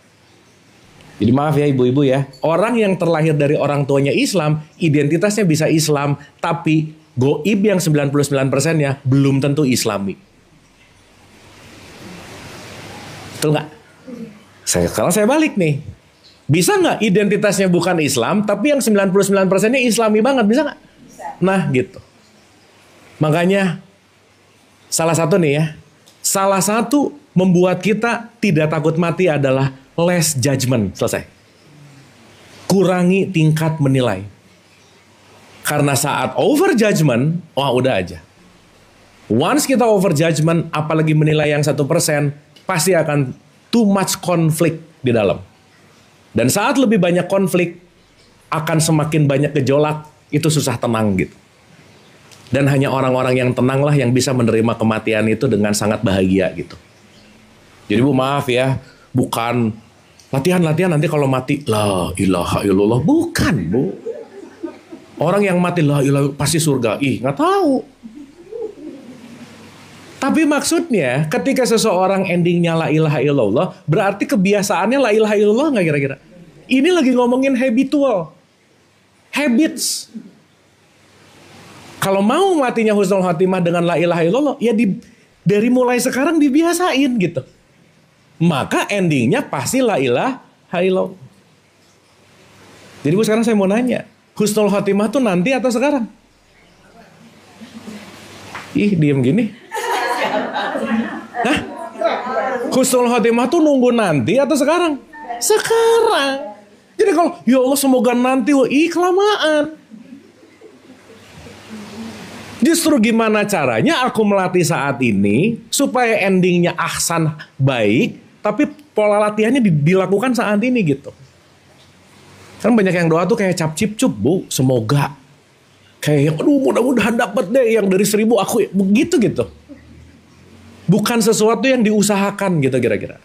Jadi maaf ya ibu-ibu ya, orang yang terlahir dari orang tuanya Islam, identitasnya bisa Islam, tapi goib yang 99%-nya belum tentu Islami. Betul nggak? Sekarang saya balik nih. Bisa nggak identitasnya bukan Islam, tapi yang 99%-nya Islami banget, bisa nggak? Nah gitu. Makanya salah satu nih ya, salah satu membuat kita tidak takut mati adalah less judgment. Selesai. Kurangi tingkat menilai. Karena saat over judgment, wah udah aja. Once kita over judgment, apalagi menilai yang 1%, pasti akan too much konflik di dalam. Dan saat lebih banyak konflik, akan semakin banyak gejolak, itu susah tenang gitu. Dan hanya orang-orang yang tenanglah yang bisa menerima kematian itu dengan sangat bahagia gitu. Jadi Bu maaf ya, bukan latihan-latihan nanti kalau mati, la ilaha illallah. Bukan Bu. Orang yang mati la ilaha pasti surga. Ih gak tahu. Tapi maksudnya ketika seseorang endingnya la ilaha illallah, berarti kebiasaannya la ilaha illallah nggak kira-kira? Ini lagi ngomongin habitual. Habits. Kalau mau matinya husnul khotimah dengan la ilaha illallah, ya dari mulai sekarang dibiasain gitu. Maka endingnya pasti la ilaha illallah. Jadi Bu sekarang saya mau nanya, husnul khotimah tuh nanti atau sekarang? Ih diem gini. Hah? Husnul khotimah tuh nunggu nanti atau sekarang? Sekarang. Jadi kalau ya Allah semoga nanti, kelamaan. Justru gimana caranya aku melatih saat ini supaya endingnya ahsan baik, tapi pola latihannya dilakukan saat ini gitu. Kan banyak yang doa tuh kayak cap cip cup Bu, semoga. Kayak aduh mudah-mudahan dapat deh yang dari 1000 aku begitu gitu. Bukan sesuatu yang diusahakan gitu kira-kira.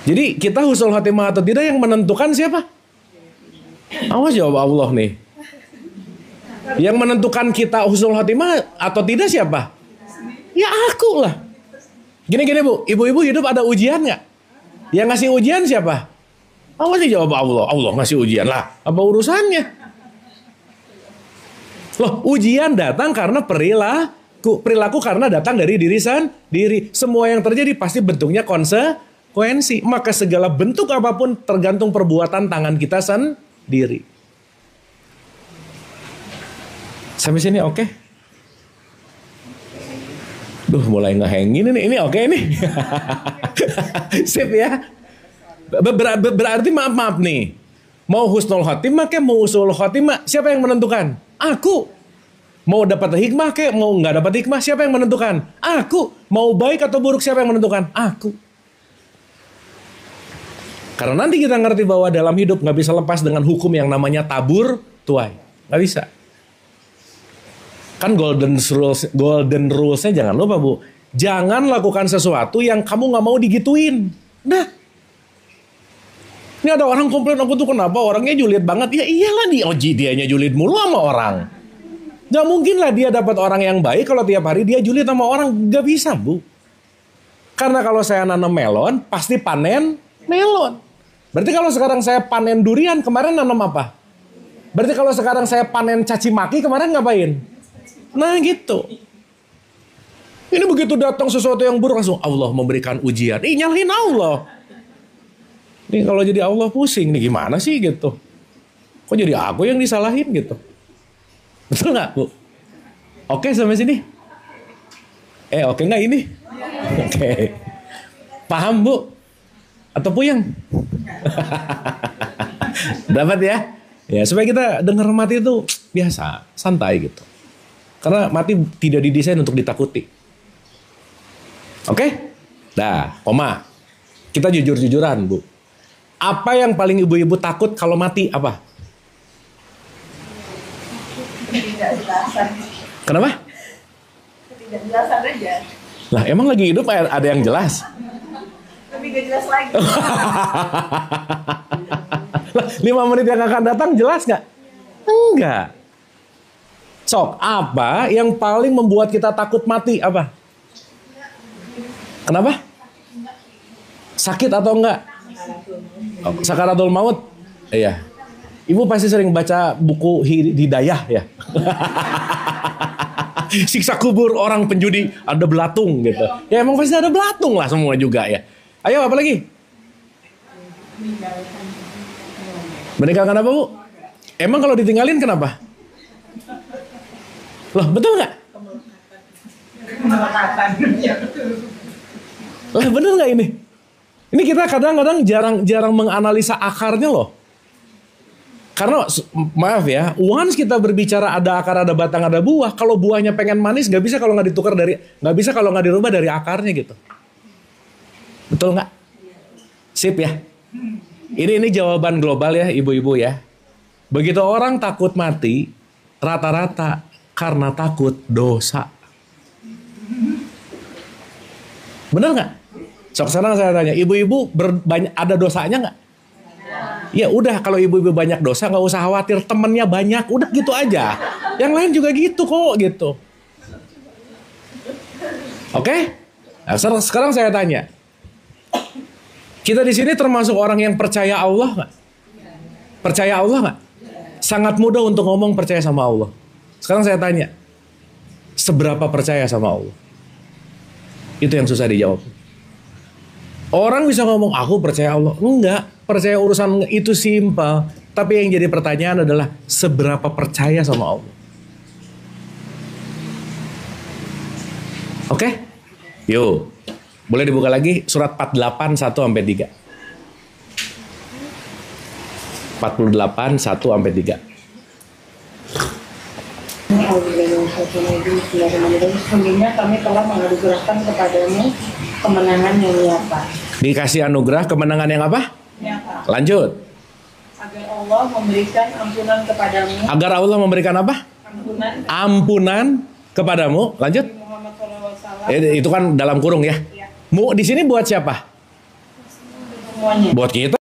Jadi kita husnul khotimah atau tidak yang menentukan siapa? Awas jawab Allah nih. Yang menentukan kita husnul khotimah atau tidak siapa? Ya aku lah. Gini-gini Bu, ibu-ibu hidup ada ujian nggak? Yang ngasih ujian siapa? Awas jawab Allah. Allah ngasih ujian lah. Apa urusannya? Loh ujian datang karena perilaku karena datang dari diri sendiri. Semua yang terjadi pasti bentuknya konsekuensi. Maka segala bentuk apapun tergantung perbuatan tangan kita sendiri. Sampai sini oke? Duh mulai ngeheng ini oke nih. Sip ya. Berarti maaf nih. Mau husnul khotimah kayak mau usul khotimah, siapa yang menentukan? Aku. Mau dapat hikmah kek, mau nggak dapat hikmah, siapa yang menentukan? Aku. Mau baik atau buruk, siapa yang menentukan? Aku. Karena nanti kita ngerti bahwa dalam hidup nggak bisa lepas dengan hukum yang namanya tabur tuai. Nggak bisa. Kan golden rules-nya jangan lupa Bu. Jangan lakukan sesuatu yang kamu nggak mau digituin. Nah. Ini ada orang komplain aku tuh kenapa orangnya julid banget. Ya iyalah dianya julid mulu sama orang. Gak mungkin lah dia dapat orang yang baik kalau tiap hari dia julid sama orang. Gak bisa Bu. Karena kalau saya nanam melon, pasti panen melon. Berarti kalau sekarang saya panen durian, kemarin nanam apa? Berarti kalau sekarang saya panen caci maki, kemarin ngapain? Nah gitu. Ini begitu datang sesuatu yang buruk, langsung Allah memberikan ujian. Nyalahin Allah. Ini kalau jadi Allah pusing, nih gimana sih gitu. Kok jadi aku yang disalahin gitu. Betul nggak Bu? Oke sampai sini? Oke nggak ini? Oke. Paham Bu? Atau puyeng? Dapat ya? Ya supaya kita dengar mati itu biasa, santai gitu. Karena mati tidak didesain untuk ditakuti. Oke? Nah, koma. Kita jujur-jujuran Bu. Apa yang paling ibu-ibu takut kalau mati apa? Kenapa? Gak jelasan aja. Lah emang lagi hidup ada yang jelas? Lebih gak jelas lagi. Lah 5 menit yang akan datang jelas nggak? Enggak. Sok, apa yang paling membuat kita takut mati? Apa? Kenapa? Sakit atau enggak? Oh, sakaratul maut. Iya. Ibu pasti sering baca buku Hidayah ya. Siksa kubur orang penjudi, ada belatung gitu. Ya emang pasti ada belatung lah semua juga ya. Ayo apa lagi? Meninggalkan apa, Bu? Emang kalau ditinggalin kenapa? Loh, betul nggak? Lah bener nggak ini? Ini kita kadang-kadang jarang menganalisa akarnya loh. Karena maaf ya, once kita berbicara ada akar, ada batang, ada buah. Kalau buahnya pengen manis, nggak bisa kalau nggak ditukar nggak bisa kalau nggak dirubah dari akarnya gitu. Betul nggak? Sip ya. Ini jawaban global ya, ibu-ibu ya. Begitu orang takut mati, rata-rata karena takut dosa. Bener nggak? Sok sekarang saya tanya, ibu-ibu ada dosanya nggak? Ya udah, kalau ibu-ibu banyak dosa nggak usah khawatir, temennya banyak, udah gitu aja. Yang lain juga gitu kok gitu. Oke? Nah, sekarang saya tanya, kita di sini termasuk orang yang percaya Allah nggak? Percaya Allah nggak? Sangat mudah untuk ngomong percaya sama Allah. Sekarang saya tanya, seberapa percaya sama Allah? Itu yang susah dijawab. Orang bisa ngomong, aku percaya Allah. Enggak, percaya urusan itu simpel. Tapi yang jadi pertanyaan adalah, seberapa percaya sama Allah? Oke? Yuk, boleh dibuka lagi surat 48, 1-3. 48, 1-3. Sesungguhnya kami telah menganugerahkan kepadamu kemenangan yang nyata. Dikasih anugerah kemenangan yang apa? Nyata. Lanjut. Agar Allah memberikan ampunan kepadamu. Agar Allah memberikan apa? Ampunan. Ampunan kepadamu. Lanjut. Nabi Muhammad SAW. Itu kan dalam kurung ya. Ya. Mu di sini buat siapa? Semuanya. Buat kita.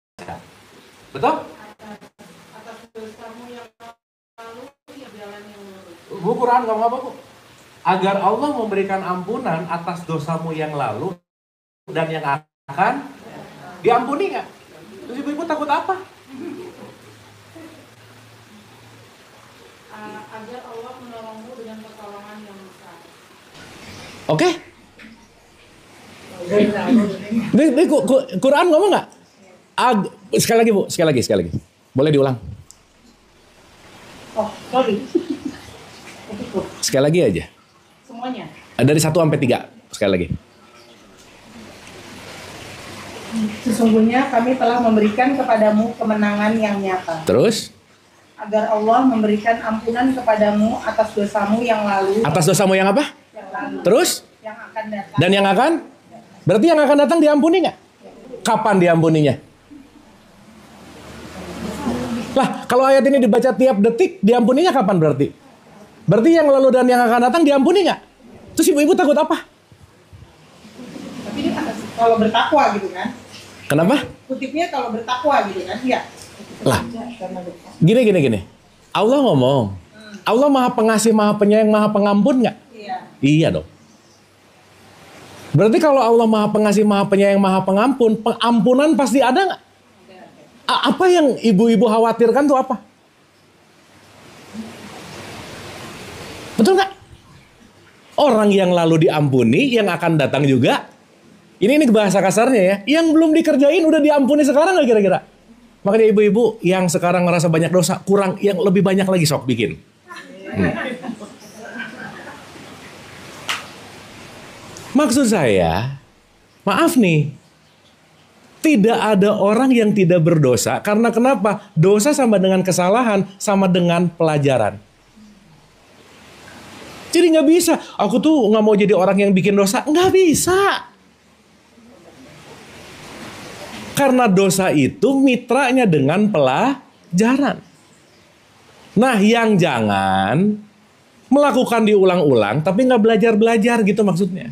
Betul? Bu, Quran ngomong apa, Bu? Agar Allah memberikan ampunan atas dosamu yang lalu dan yang akan diampuni nggak? Terus ibu-ibu takut apa? Agar Allah menolongmu dengan pertolongan yang besar. Oke? Di Quran ngomong nggak? Sekali lagi, Bu. Sekali lagi. Boleh diulang? Oh, sorry. Sekali lagi aja. Semuanya. Dari 1-3. Sekali lagi. Sesungguhnya kami telah memberikan kepadamu kemenangan yang nyata. Terus? Agar Allah memberikan ampunan kepadamu atas dosamu yang lalu. Atas dosamu yang apa? Yang lalu. Terus? Yang akan datang. Dan yang akan? Berarti yang akan datang diampuni nggak? Kapan diampuninya? Lah, kalau ayat ini dibaca tiap detik, diampuninya kapan berarti? Berarti yang lalu dan yang akan datang diampuni nggak? Terus ibu-ibu takut apa? Tapi ini kalau bertakwa gitu kan? Kenapa? Kutipnya kalau bertakwa gitu kan? Iya. Lah, gini. Allah ngomong, Allah maha pengasih, maha penyayang, maha pengampun nggak? Iya. Iya dong. Berarti kalau Allah maha pengasih, maha penyayang, maha pengampun, pengampunan pasti ada nggak? Apa yang ibu-ibu khawatirkan tuh apa? Betul nggak? Orang yang lalu diampuni, yang akan datang juga. Ini bahasa kasarnya ya. Yang belum dikerjain udah diampuni sekarang nggak kira-kira? Makanya ibu-ibu yang sekarang ngerasa banyak dosa, kurang, yang lebih banyak lagi sok bikin. Maksud saya, maaf nih, tidak ada orang yang tidak berdosa. Karena kenapa? Dosa sama dengan kesalahan, sama dengan pelajaran. Jadi nggak bisa. Aku tuh nggak mau jadi orang yang bikin dosa. Nggak bisa. Karena dosa itu mitranya dengan pelajaran. Nah, yang jangan Melakukan diulang-ulang, tapi nggak belajar-belajar gitu maksudnya.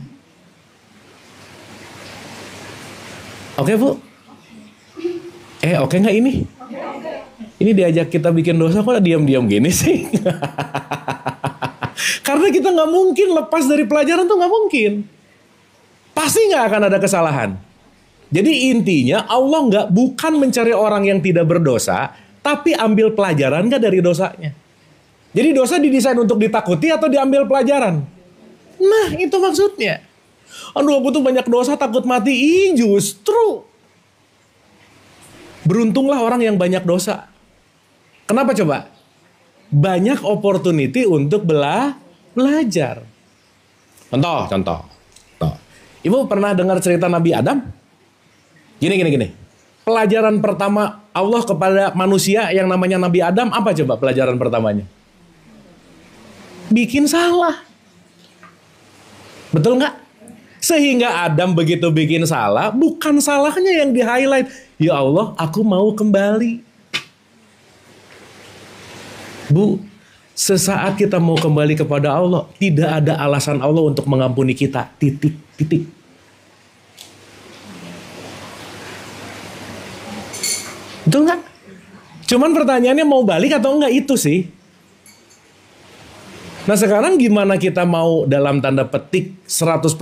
Oke Bu? Oke nggak ini? Ini diajak kita bikin dosa kok diam-diam gini sih? Karena kita nggak mungkin lepas dari pelajaran tuh nggak mungkin. Pasti nggak akan ada kesalahan. Jadi intinya Allah bukan mencari orang yang tidak berdosa, tapi ambil pelajaran nggak dari dosanya. Jadi dosa didesain untuk ditakuti atau diambil pelajaran. Nah itu maksudnya. Aduh aku tuh banyak dosa takut mati. Justru beruntunglah orang yang banyak dosa. Kenapa coba? Banyak opportunity untuk belajar. Contoh. Ibu pernah dengar cerita Nabi Adam? Gini. Pelajaran pertama Allah kepada manusia yang namanya Nabi Adam, apa coba pelajaran pertamanya? Bikin salah. Betul nggak? Sehingga Adam begitu bikin salah, bukan salahnya yang di-highlight. Ya Allah, aku mau kembali. Bu, sesaat kita mau kembali kepada Allah, tidak ada alasan Allah untuk mengampuni kita. Titik. Betul nggak? Cuman pertanyaannya mau balik atau enggak itu sih. Nah sekarang gimana kita mau dalam tanda petik 100%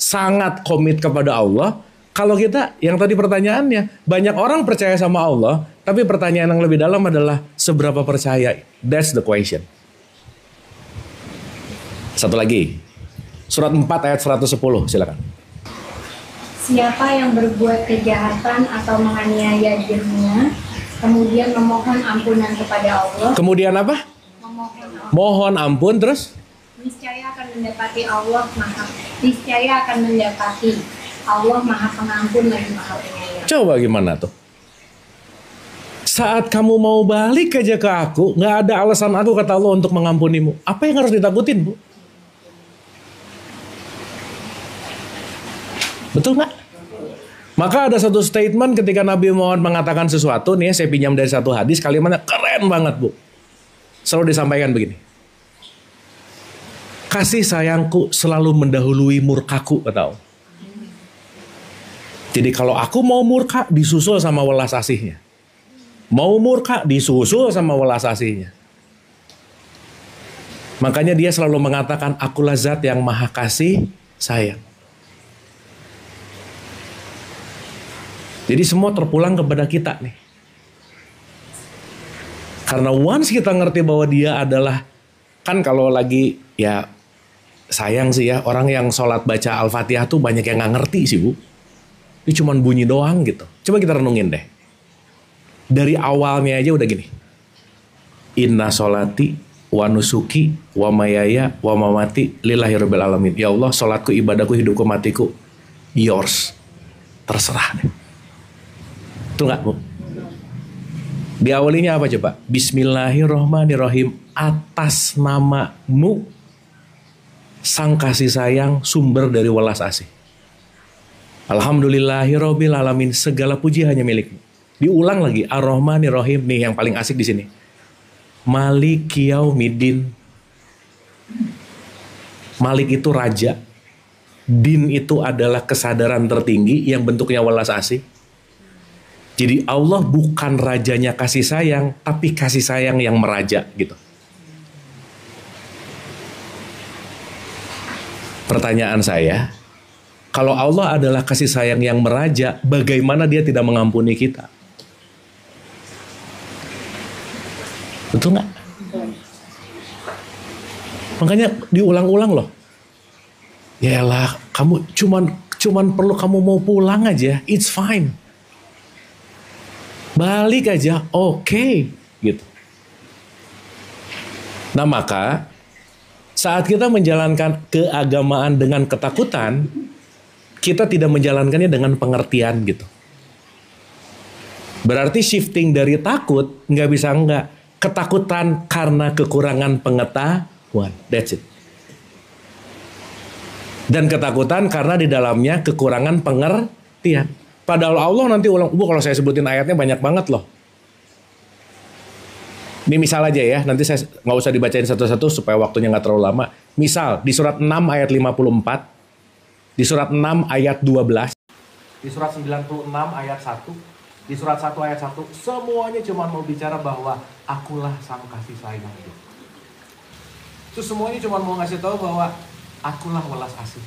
sangat komit kepada Allah, kalau kita, yang tadi pertanyaannya, banyak orang percaya sama Allah, tapi pertanyaan yang lebih dalam adalah seberapa percaya? That's the question. Satu lagi, surat 4 ayat 110, silakan. Siapa yang berbuat kejahatan atau menganiaya dirinya, kemudian memohon ampunan kepada Allah. Kemudian apa? Mohon ampun terus? Niscaya akan mendapati Allah Maha Pengampun lagi Maha Penyayang. Coba gimana tuh? Saat kamu mau balik aja ke aku, nggak ada alasan aku kata Allah untuk mengampunimu. Apa yang harus ditakutin, Bu? Betul nggak? Maka ada satu statement ketika Nabi Muhammad mengatakan sesuatu, nih saya pinjam dari satu hadis, kalimatnya keren banget, Bu. Selalu disampaikan begini. Kasih sayangku selalu mendahului murkaku, kata Allah. Jadi kalau aku mau murka, disusul sama welas asihnya. Mau murka, disusul sama welas asihnya. Makanya dia selalu mengatakan, akulah zat yang maha kasih sayang. Jadi semua terpulang kepada kita nih. Karena once kita ngerti bahwa dia adalah, kan kalau lagi ya sayang sih ya, orang yang sholat baca Al-Fatihah tuh banyak yang gak ngerti sih Bu. Ini cuman bunyi doang gitu. Coba kita renungin deh. Dari awalnya aja udah gini. Inna sholati wa nusuki wa mayaya wa mamati lillahi rabbil alamin. Ya Allah, sholatku, ibadahku, hidupku, matiku yours. Terserah deh. Betul gak Bu? Diawalinya apa coba? Bismillahirrohmanirrohim. Atas namamu, sang kasih sayang, sumber dari welas asih. Alhamdulillahirobbil alamin. Segala puji hanya milikmu. Diulang lagi. Ar-Rahmanirrohim. Nih yang paling asik di sini. Malik Yaumiddin. Malik itu raja. Din itu adalah kesadaran tertinggi yang bentuknya welas asih. Jadi Allah bukan rajanya kasih sayang, tapi kasih sayang yang meraja gitu. Pertanyaan saya, kalau Allah adalah kasih sayang yang meraja, bagaimana dia tidak mengampuni kita? Betul nggak? Makanya diulang-ulang loh. Yaelah, kamu cuman perlu kamu mau pulang aja, it's fine. Balik aja, oke, gitu. Nah maka saat kita menjalankan keagamaan dengan ketakutan, kita tidak menjalankannya dengan pengertian gitu. Berarti shifting dari takut nggak bisa enggak. Ketakutan karena kekurangan pengetahuan, that's it. Dan ketakutan karena di dalamnya kekurangan pengertian. Padahal Allah nanti ulang, Bu kalau saya sebutin ayatnya banyak banget loh. Ini misal aja ya, nanti saya nggak usah dibacain satu-satu supaya waktunya nggak terlalu lama. Misal, di surat 6 ayat 54, di surat 6 ayat 12, di surat 96 ayat 1, di surat 1 ayat 1, semuanya cuma mau bicara bahwa akulah sang kasih sayang. Itu semuanya cuma mau ngasih tahu bahwa akulah welas asih.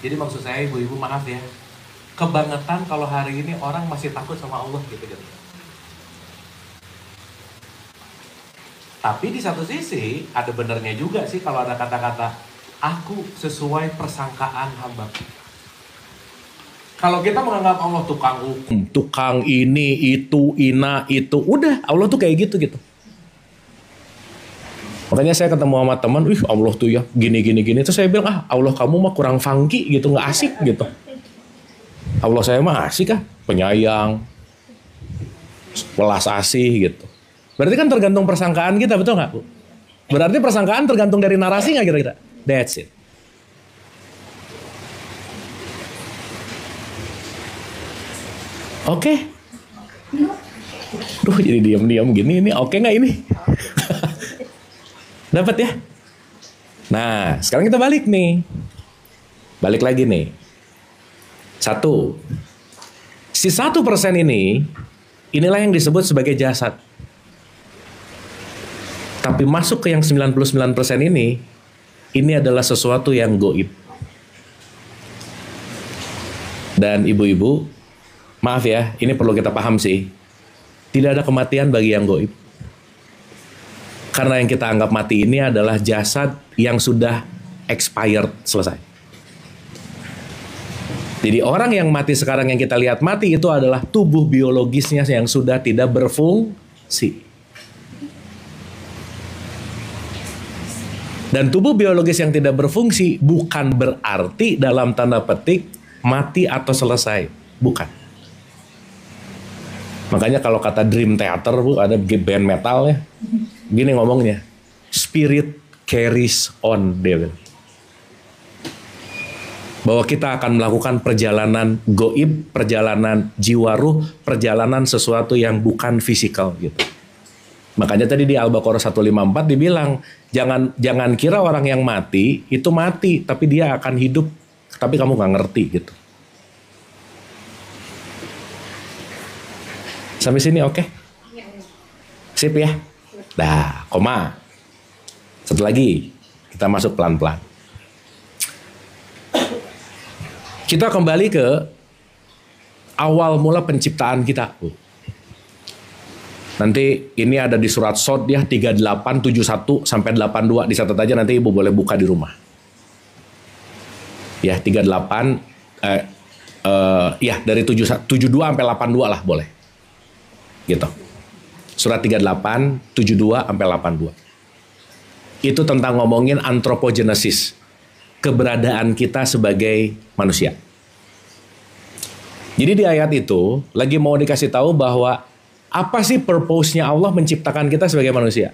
Jadi maksud saya ibu-ibu maaf ya, kebangetan kalau hari ini orang masih takut sama Allah gitu. Tapi di satu sisi ada benernya juga sih kalau ada kata-kata aku sesuai persangkaan hamba-Ku. Kalau kita menganggap Allah tukang hukum, tukang ini, itu, ina, itu, udah Allah tuh kayak gitu. Makanya saya ketemu sama teman, Allah tuh ya gini. Terus saya bilang, Allah kamu mah kurang funky gitu, nggak asik gitu. Allah saya mah asik penyayang, welas asih gitu. Berarti kan tergantung persangkaan kita, betul nggak, Bu? Berarti persangkaan tergantung dari narasi nggak kira-kira? That's it. Oke. Duh, jadi diam-diam gini, ini oke nggak ini? Dapat ya? Nah, sekarang kita balik nih. Balik lagi nih. 1. Si 1% ini, inilah yang disebut sebagai jasad. Tapi masuk ke yang 99% ini adalah sesuatu yang goib. Dan ibu-ibu, maaf ya, ini perlu kita paham sih. Tidak ada kematian bagi yang goib. Karena yang kita anggap mati ini adalah jasad yang sudah expired, selesai. Jadi orang yang mati sekarang yang kita lihat mati itu adalah tubuh biologisnya yang sudah tidak berfungsi. Dan tubuh biologis yang tidak berfungsi bukan berarti dalam tanda petik mati atau selesai. Bukan. Makanya kalau kata Dream Theater, Bu, ada band metal ya. Gini ngomongnya. Spirit carries on, dia bilang. Bahwa kita akan melakukan perjalanan goib, perjalanan jiwa ruh, perjalanan sesuatu yang bukan fisikal gitu. Makanya tadi di Al-Baqarah 154 dibilang, jangan kira orang yang mati itu mati, tapi dia akan hidup, tapi kamu nggak ngerti gitu. Sampai sini oke? Sip ya? Dah, koma. Satu lagi, kita masuk pelan-pelan. Kita kembali ke awal mula penciptaan kita. Nanti ini ada di surat Shad ya, 3871 sampai 82, dicatat aja nanti ibu boleh buka di rumah. Ya 38 ya dari 72 sampai 82 lah boleh. Gitu. Surat 38 72 sampai 82. Itu tentang ngomongin anthropogenesis, keberadaan kita sebagai manusia. Jadi di ayat itu lagi mau dikasih tahu bahwa apa sih purpose-nya Allah menciptakan kita sebagai manusia?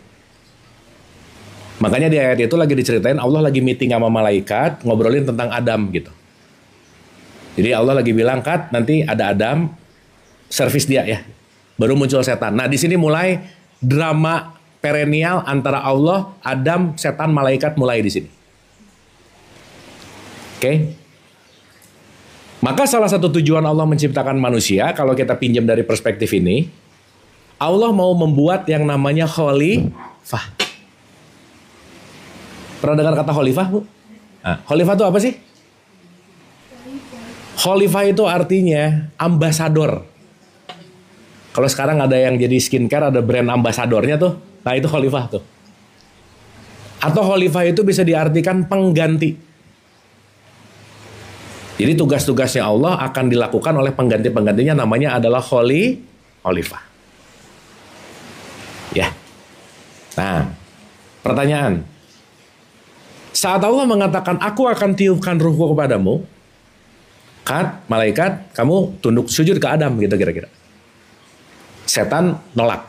Makanya di ayat itu lagi diceritain Allah lagi meeting sama malaikat, ngobrolin tentang Adam gitu. Jadi Allah lagi bilang, Kat, nanti ada Adam, servis dia ya. Baru muncul setan. Nah di sini mulai drama perennial antara Allah, Adam, setan, malaikat mulai di sini. Oke? Maka salah satu tujuan Allah menciptakan manusia, kalau kita pinjam dari perspektif ini, Allah mau membuat yang namanya khalifah. Pernah dengar kata khalifah, Bu? Nah, khalifah itu apa sih? Khalifah itu artinya ambasador. Kalau sekarang ada yang jadi skincare, ada brand ambasadornya tuh. Nah itu khalifah tuh. Atau khalifah itu bisa diartikan pengganti. Jadi tugas-tugasnya Allah akan dilakukan oleh pengganti-penggantinya, namanya adalah khalifah. Ya. Nah, pertanyaan. Saat Allah mengatakan, aku akan tiupkan ruhku kepadamu, Kat, malaikat, kamu tunduk sujud ke Adam, gitu kira-kira. Setan nolak.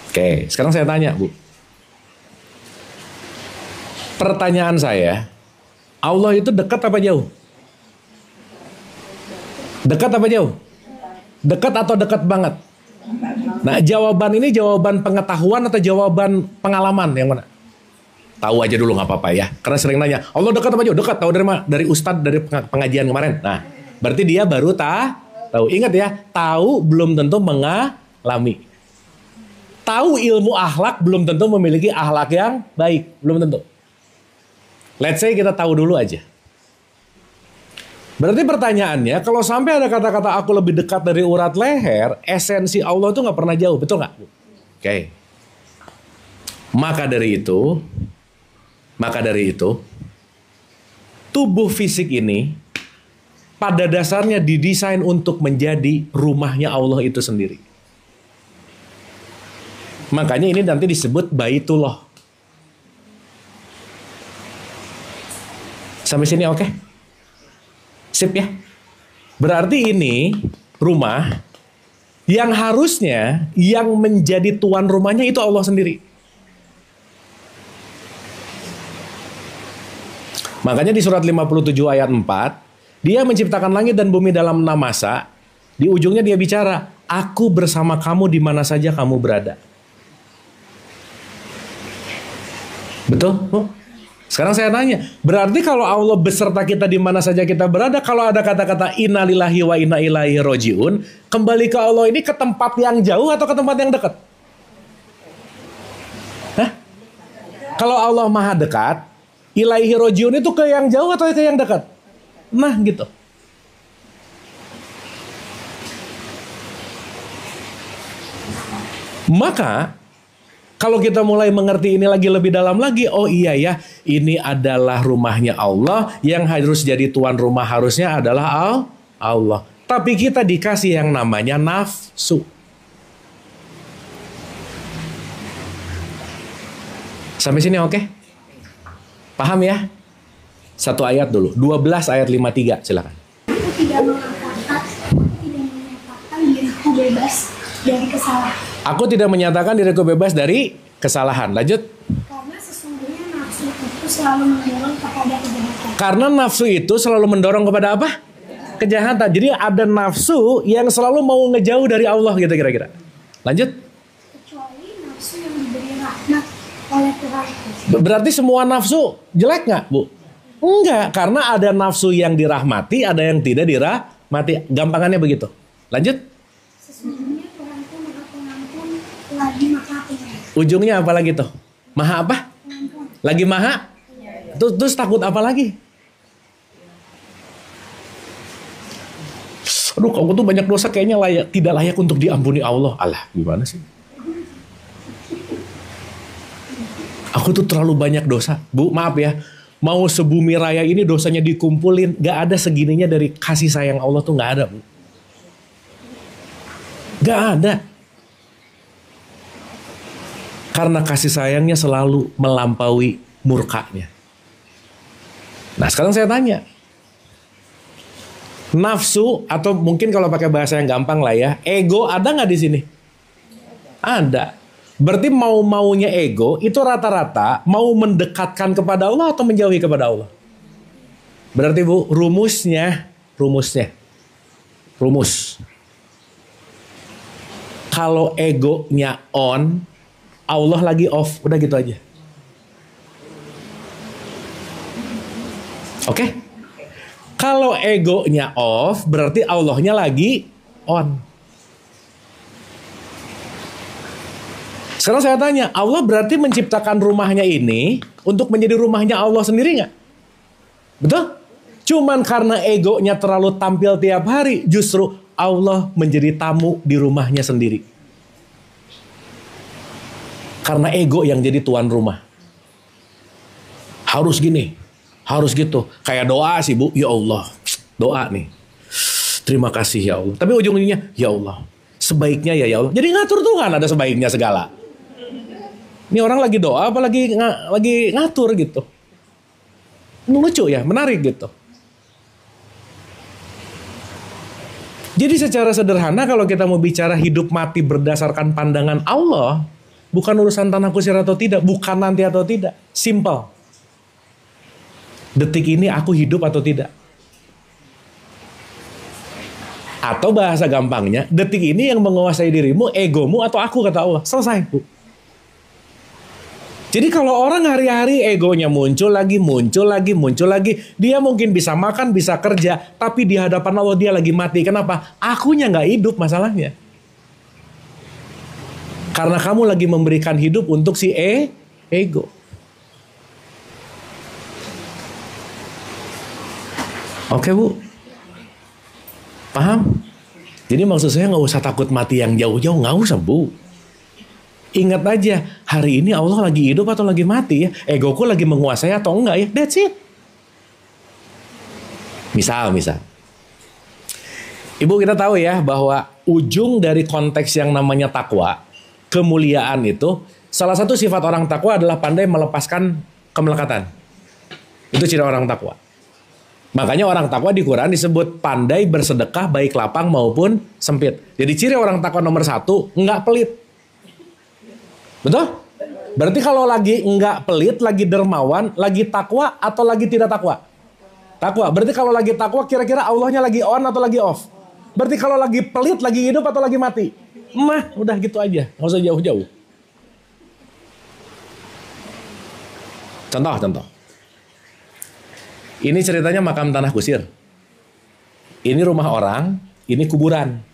Oke, sekarang saya tanya, Bu. Pertanyaan saya, Allah itu dekat apa jauh? Dekat apa jauh? Dekat atau dekat banget? Nah, jawaban ini jawaban pengetahuan atau jawaban pengalaman yang mana? Tahu aja dulu nggak apa-apa ya. Karena sering nanya, Allah dekat apa jauh? Dekat. Tahu dari mana? Dari ustadz, dari pengajian kemarin. Nah, berarti dia baru tahu. Ingat ya, tahu belum tentu mengalami. Tahu ilmu akhlak belum tentu memiliki akhlak yang baik. Belum tentu. Let's say kita tahu dulu aja. Berarti pertanyaannya, kalau sampai ada kata-kata aku lebih dekat dari urat leher, esensi Allah itu nggak pernah jauh. Betul nggak? Oke. Maka dari itu, tubuh fisik ini pada dasarnya didesain untuk menjadi rumahnya Allah itu sendiri. Makanya ini nanti disebut Baitullah. Sampai sini oke? Sip ya? Berarti ini rumah yang harusnya yang menjadi tuan rumahnya itu Allah sendiri. Makanya di surat 57 ayat 4, dia menciptakan langit dan bumi dalam 6 masa. Di ujungnya dia bicara, aku bersama kamu di mana saja kamu berada. Betul? Sekarang saya tanya, berarti kalau Allah beserta kita di mana saja kita berada, kalau ada kata-kata inna lillahi wa inna ilaihi rojiun, kembali ke Allah ini ke tempat yang jauh atau ke tempat yang dekat? Hah? Kalau Allah maha dekat, ilaihi rojiun itu ke yang jauh atau ke yang dekat? Nah gitu. Maka kalau kita mulai mengerti ini lagi lebih dalam lagi, oh iya ya, ini adalah rumahnya Allah, yang harus jadi tuan rumah harusnya adalah Allah. Tapi kita dikasih yang namanya nafsu. Sampai sini oke? Paham ya? Satu ayat dulu, 12 ayat 53, silakan. Aku tidak menyatakan diriku bebas dari kesalahan. Aku tidak menyatakan diriku bebas dari kesalahan. Lanjut. Karena sesungguhnya nafsu itu selalu mendorong kepada kejahatan. Karena nafsu itu selalu mendorong kepada apa? Kejahatan. Jadi ada nafsu yang selalu mau ngejauh dari Allah gitu kira-kira. Lanjut. Kecuali nafsu yang diberi rahmat oleh Tuhan. Berarti semua nafsu jelek nggak, Bu? Enggak, karena ada nafsu yang dirahmati, ada yang tidak dirahmati. Gampangannya begitu. Lanjut. Sesungguhnya Tuhanku maha pengampun lagi maha penyayang. Ujungnya apa lagi tuh? Maha apa? Pengampun. Lagi maha? Terus takut apa lagi? Aduh, kamu tuh banyak dosa kayaknya tidak layak untuk diampuni Allah. Alah, gimana sih? Aku tuh terlalu banyak dosa. Bu, maaf ya. Mau sebumi raya ini dosanya dikumpulin, gak ada segininya dari kasih sayang Allah tuh gak ada, Bu. Gak ada. Karena kasih sayangnya selalu melampaui murkanya. Nah, sekarang saya tanya. Nafsu, atau mungkin kalau pakai bahasa yang gampang lah ya, ego ada gak di sini? Ada. Berarti mau-maunya ego itu rata-rata mau mendekatkan kepada Allah atau menjauhi kepada Allah. Berarti Bu, rumus. Kalau egonya on, Allah lagi off, udah gitu aja. Oke? Kalau egonya off, berarti Allahnya lagi on. Sekarang saya tanya, Allah berarti menciptakan rumahnya ini untuk menjadi rumahnya Allah sendiri nggak? Betul? Cuman karena egonya terlalu tampil tiap hari, justru Allah menjadi tamu di rumahnya sendiri. Karena ego yang jadi tuan rumah. Harus gini, harus gitu. Kayak doa sih Bu, ya Allah, doa nih. Terima kasih ya Allah. Tapi ujung-ujungnya, ya Allah, sebaiknya ya Allah. Jadi ngatur Tuhan ada sebaiknya segala. Ini orang lagi doa apa lagi ngatur gitu. Lucu ya, menarik gitu. Jadi secara sederhana kalau kita mau bicara hidup mati berdasarkan pandangan Allah, bukan urusan tanah kusir atau tidak, bukan nanti atau tidak. Simple. Detik ini aku hidup atau tidak. Atau bahasa gampangnya, detik ini yang menguasai dirimu, egomu atau aku, kata Allah. Selesai, Bu. Jadi kalau orang hari-hari egonya muncul lagi, dia mungkin bisa makan, bisa kerja, tapi di hadapan Allah dia lagi mati. Kenapa? Akunya nggak hidup masalahnya. Karena kamu lagi memberikan hidup untuk si ego. Oke, Bu. Paham? Jadi maksud saya nggak usah takut mati yang jauh-jauh, nggak usah, Bu. Ingat aja, hari ini Allah lagi hidup atau lagi mati ya? Egoku lagi menguasai atau enggak ya? That's it. Misal. Ibu, kita tahu ya bahwa ujung dari konteks yang namanya takwa, kemuliaan itu, salah satu sifat orang takwa adalah pandai melepaskan kemelekatan. Itu ciri orang takwa. Makanya orang takwa di Quran disebut pandai bersedekah baik lapang maupun sempit. Jadi ciri orang takwa nomor 1, enggak pelit. Betul? Berarti kalau lagi enggak pelit, lagi dermawan, lagi takwa atau lagi tidak takwa? Takwa. Berarti kalau lagi takwa kira-kira Allahnya lagi on atau lagi off? Berarti kalau lagi pelit, lagi hidup atau lagi mati? Udah gitu aja. Nggak usah jauh-jauh. Contoh. Ini ceritanya makam tanah kusir. Ini rumah orang, ini kuburan.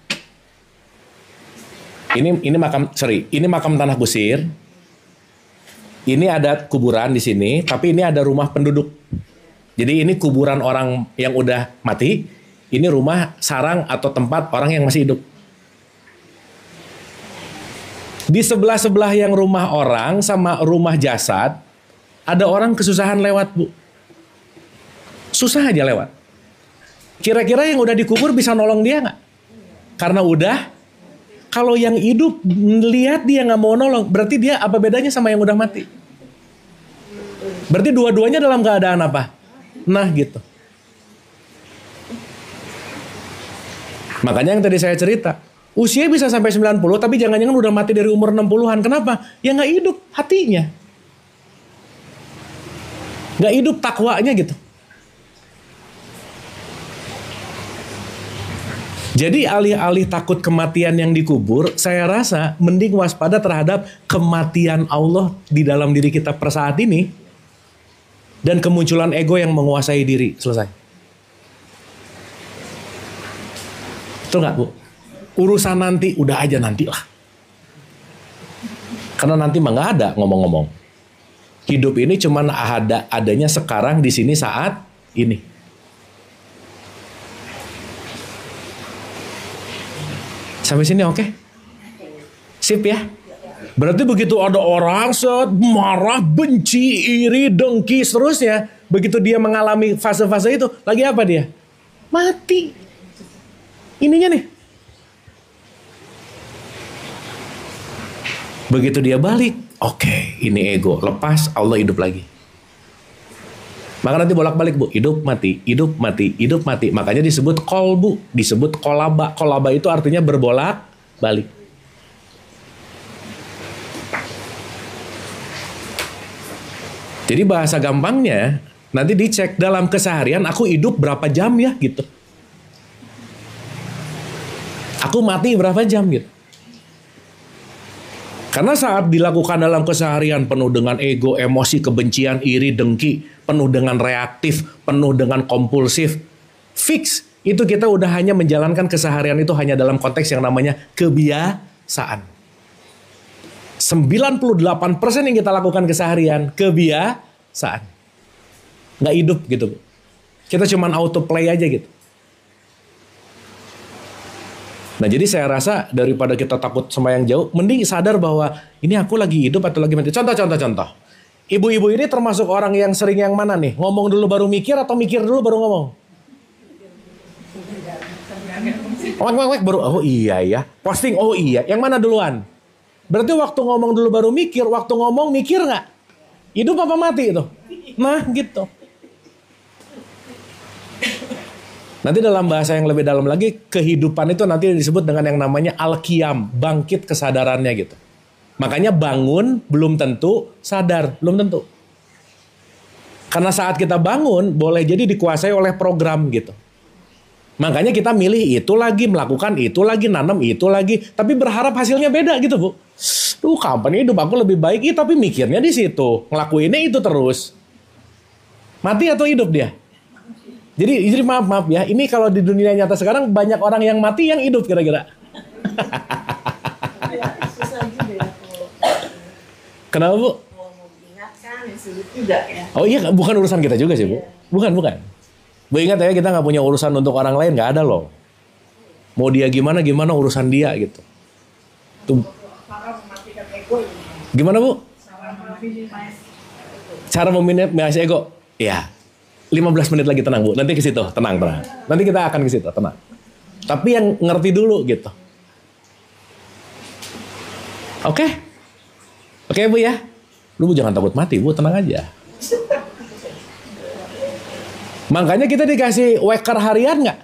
Ini makam tanah kusir. Ini ada kuburan di sini, tapi ini ada rumah penduduk. Jadi ini kuburan orang yang udah mati, ini rumah sarang atau tempat orang yang masih hidup. Di sebelah-sebelah yang rumah orang sama rumah jasad, ada orang kesusahan lewat, Bu. Susah aja lewat. Kira-kira yang udah dikubur bisa nolong dia nggak? Karena udah. Kalau yang hidup lihat dia nggak mau nolong, berarti dia apa bedanya sama yang udah mati? Berarti dua-duanya dalam keadaan apa? Nah gitu. Makanya yang tadi saya cerita, usia bisa sampai 90, tapi jangan-jangan udah mati dari umur 60-an. Kenapa? Ya nggak hidup hatinya. Nggak hidup takwanya gitu. Jadi alih-alih takut kematian yang dikubur, saya rasa mending waspada terhadap kematian Allah di dalam diri kita per saat ini dan kemunculan ego yang menguasai diri. Selesai. Betul nggak, Bu? Urusan nanti, udah aja nantilah. Karena nanti mah nggak ada ngomong-ngomong. Hidup ini cuman adanya sekarang di sini saat ini. Sampai sini oke? Sip ya? Berarti begitu ada orang marah, benci, iri, dengki, seterusnya. Begitu dia mengalami fase-fase itu, lagi apa dia? Mati. Ininya nih. Begitu dia balik, oke, ini ego. Lepas, Allah hidup lagi. Maka nanti bolak-balik, Bu. Hidup, mati, hidup, mati, hidup, mati. Makanya disebut kolbu, disebut kolaba. Kolaba itu artinya berbolak-balik. Jadi bahasa gampangnya, nanti dicek dalam keseharian aku hidup berapa jam ya gitu. Aku mati berapa jam gitu. Karena saat dilakukan dalam keseharian penuh dengan ego, emosi, kebencian, iri, dengki, penuh dengan reaktif, penuh dengan kompulsif, fix itu kita udah hanya menjalankan keseharian itu hanya dalam konteks yang namanya kebiasaan. 98% yang kita lakukan keseharian kebiasaan. Nggak hidup gitu. Kita cuman autoplay aja gitu. Nah jadi saya rasa daripada kita takut sama yang jauh, mending sadar bahwa ini aku lagi hidup atau lagi mati. Contoh. Ibu-ibu ini termasuk orang yang sering yang mana nih? Ngomong dulu baru mikir atau mikir dulu baru ngomong? Baru, oh iya ya. Posting, oh iya. Yang mana duluan? Berarti waktu ngomong dulu baru mikir, waktu ngomong mikir nggak? Hidup apa mati itu? Nah gitu. Nanti dalam bahasa yang lebih dalam lagi, kehidupan itu nanti disebut dengan yang namanya al-qiyam, bangkit kesadarannya gitu. Makanya bangun belum tentu sadar, belum tentu. Karena saat kita bangun, boleh jadi dikuasai oleh program gitu. Makanya kita milih itu lagi, melakukan itu lagi, nanam itu lagi, tapi berharap hasilnya beda gitu, Bu. Tuh, kapan hidup aku lebih baik, tapi mikirnya di situ, ngelakuinnya itu terus. Mati atau hidup dia? Jadi maaf ya, ini kalau di dunia nyata sekarang banyak orang yang mati, yang hidup kira-kira. Susah juga ya. Kenapa, Bu? Mau mengingatkan, ya sulit juga ya. Oh iya, bukan urusan kita juga sih, Bu. Bukan. Bu ingat ya, kita nggak punya urusan untuk orang lain, nggak ada loh. Mau dia gimana urusan dia gitu. Tuh. Gimana, Bu? Cara meminimasi ego? Ya, 15 menit lagi, tenang, Bu. Nanti ke situ, tenang. Nanti kita akan ke situ, tenang. Tapi yang ngerti dulu gitu. Oke, Bu ya. Lu jangan takut mati, Bu, tenang aja. Makanya kita dikasih waker harian nggak?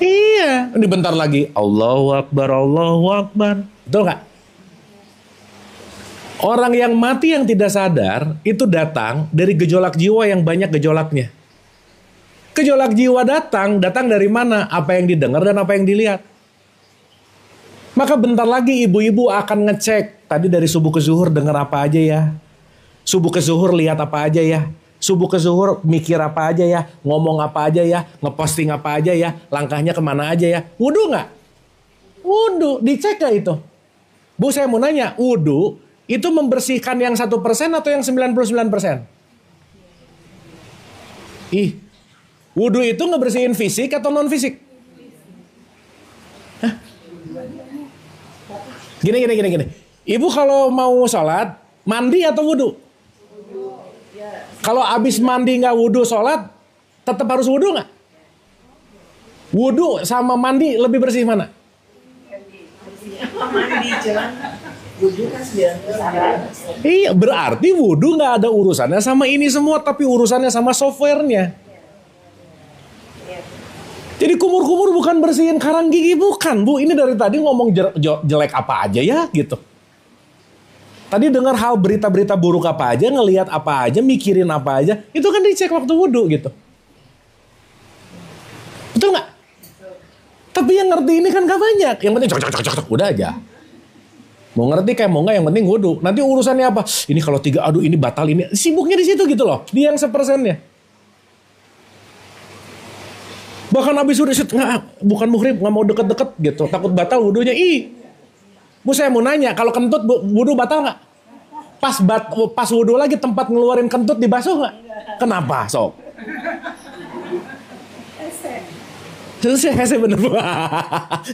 Iya. Ini bentar lagi. Allahu Akbar, Allahu Akbar. Betul nggak? Orang yang mati yang tidak sadar itu datang dari gejolak jiwa yang banyak gejolaknya. Gejolak jiwa datang dari mana? Apa yang didengar dan apa yang dilihat. Maka bentar lagi ibu-ibu akan ngecek. Tadi dari subuh ke zuhur dengar apa aja ya. Subuh ke zuhur lihat apa aja ya. Subuh ke zuhur mikir apa aja ya. Ngomong apa aja ya. Ngeposting apa aja ya. Langkahnya kemana aja ya. Wudu nggak? Wudu. Dicek nggak itu? Bu, saya mau nanya. Wudu itu membersihkan yang 1% atau yang 99%? Wudu itu ngebersihin fisik atau non fisik? Hah? Gini. Ibu kalau mau sholat, mandi atau wudu? Kalau abis mandi nggak wudu sholat, tetap harus wudu nggak? Wudu sama mandi lebih bersih mana? Mandi jalan. Wudu kan 90%. Iya, berarti wudu nggak ada urusannya sama ini semua, tapi urusannya sama softwarenya. Jadi kumur-kumur bukan bersihin karang gigi, bukan, Bu. Ini dari tadi ngomong jelek apa aja ya, gitu. Tadi dengar hal berita-berita buruk apa aja, ngelihat apa aja, mikirin apa aja, itu kan dicek waktu wudu, gitu. Betul nggak? Tapi yang ngerti ini kan gak banyak. Yang penting cok, udah aja. Mau ngerti kayak mau nggak, yang penting wudu. Nanti urusannya apa? Ini kalau 3, aduh ini batal ini. Sibuknya di situ gitu loh. Dia yang 1%-nya. Bahkan habis wudu, bukan muhrim, nggak mau deket-deket gitu. Takut batal wudunya. Bu, saya mau nanya, kalau kentut wudu batal nggak? Pas wudu lagi tempat ngeluarin kentut dibasuh nggak? Kenapa, Sob? Hese bener.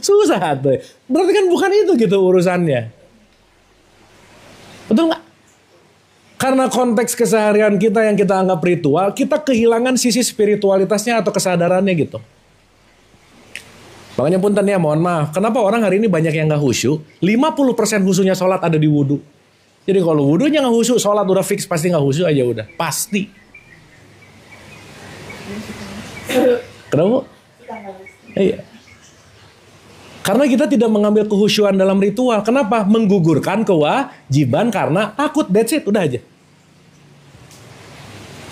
Susah tuh. Berarti kan bukan itu gitu urusannya. Betul nggak? Karena konteks keseharian kita yang kita anggap ritual, kita kehilangan sisi spiritualitasnya atau kesadarannya gitu. Makanya punten ya, mohon maaf. Kenapa orang hari ini banyak yang nggak khusyuk? 50% khusyuknya sholat ada di wudu. Jadi kalau wudunya nggak khusyuk, sholat udah fix pasti nggak khusyuk aja udah. Pasti. Kenapa? Iya. Karena kita tidak mengambil kehusyuan dalam ritual. Kenapa? Menggugurkan kewajiban karena takut. That's it, udah aja.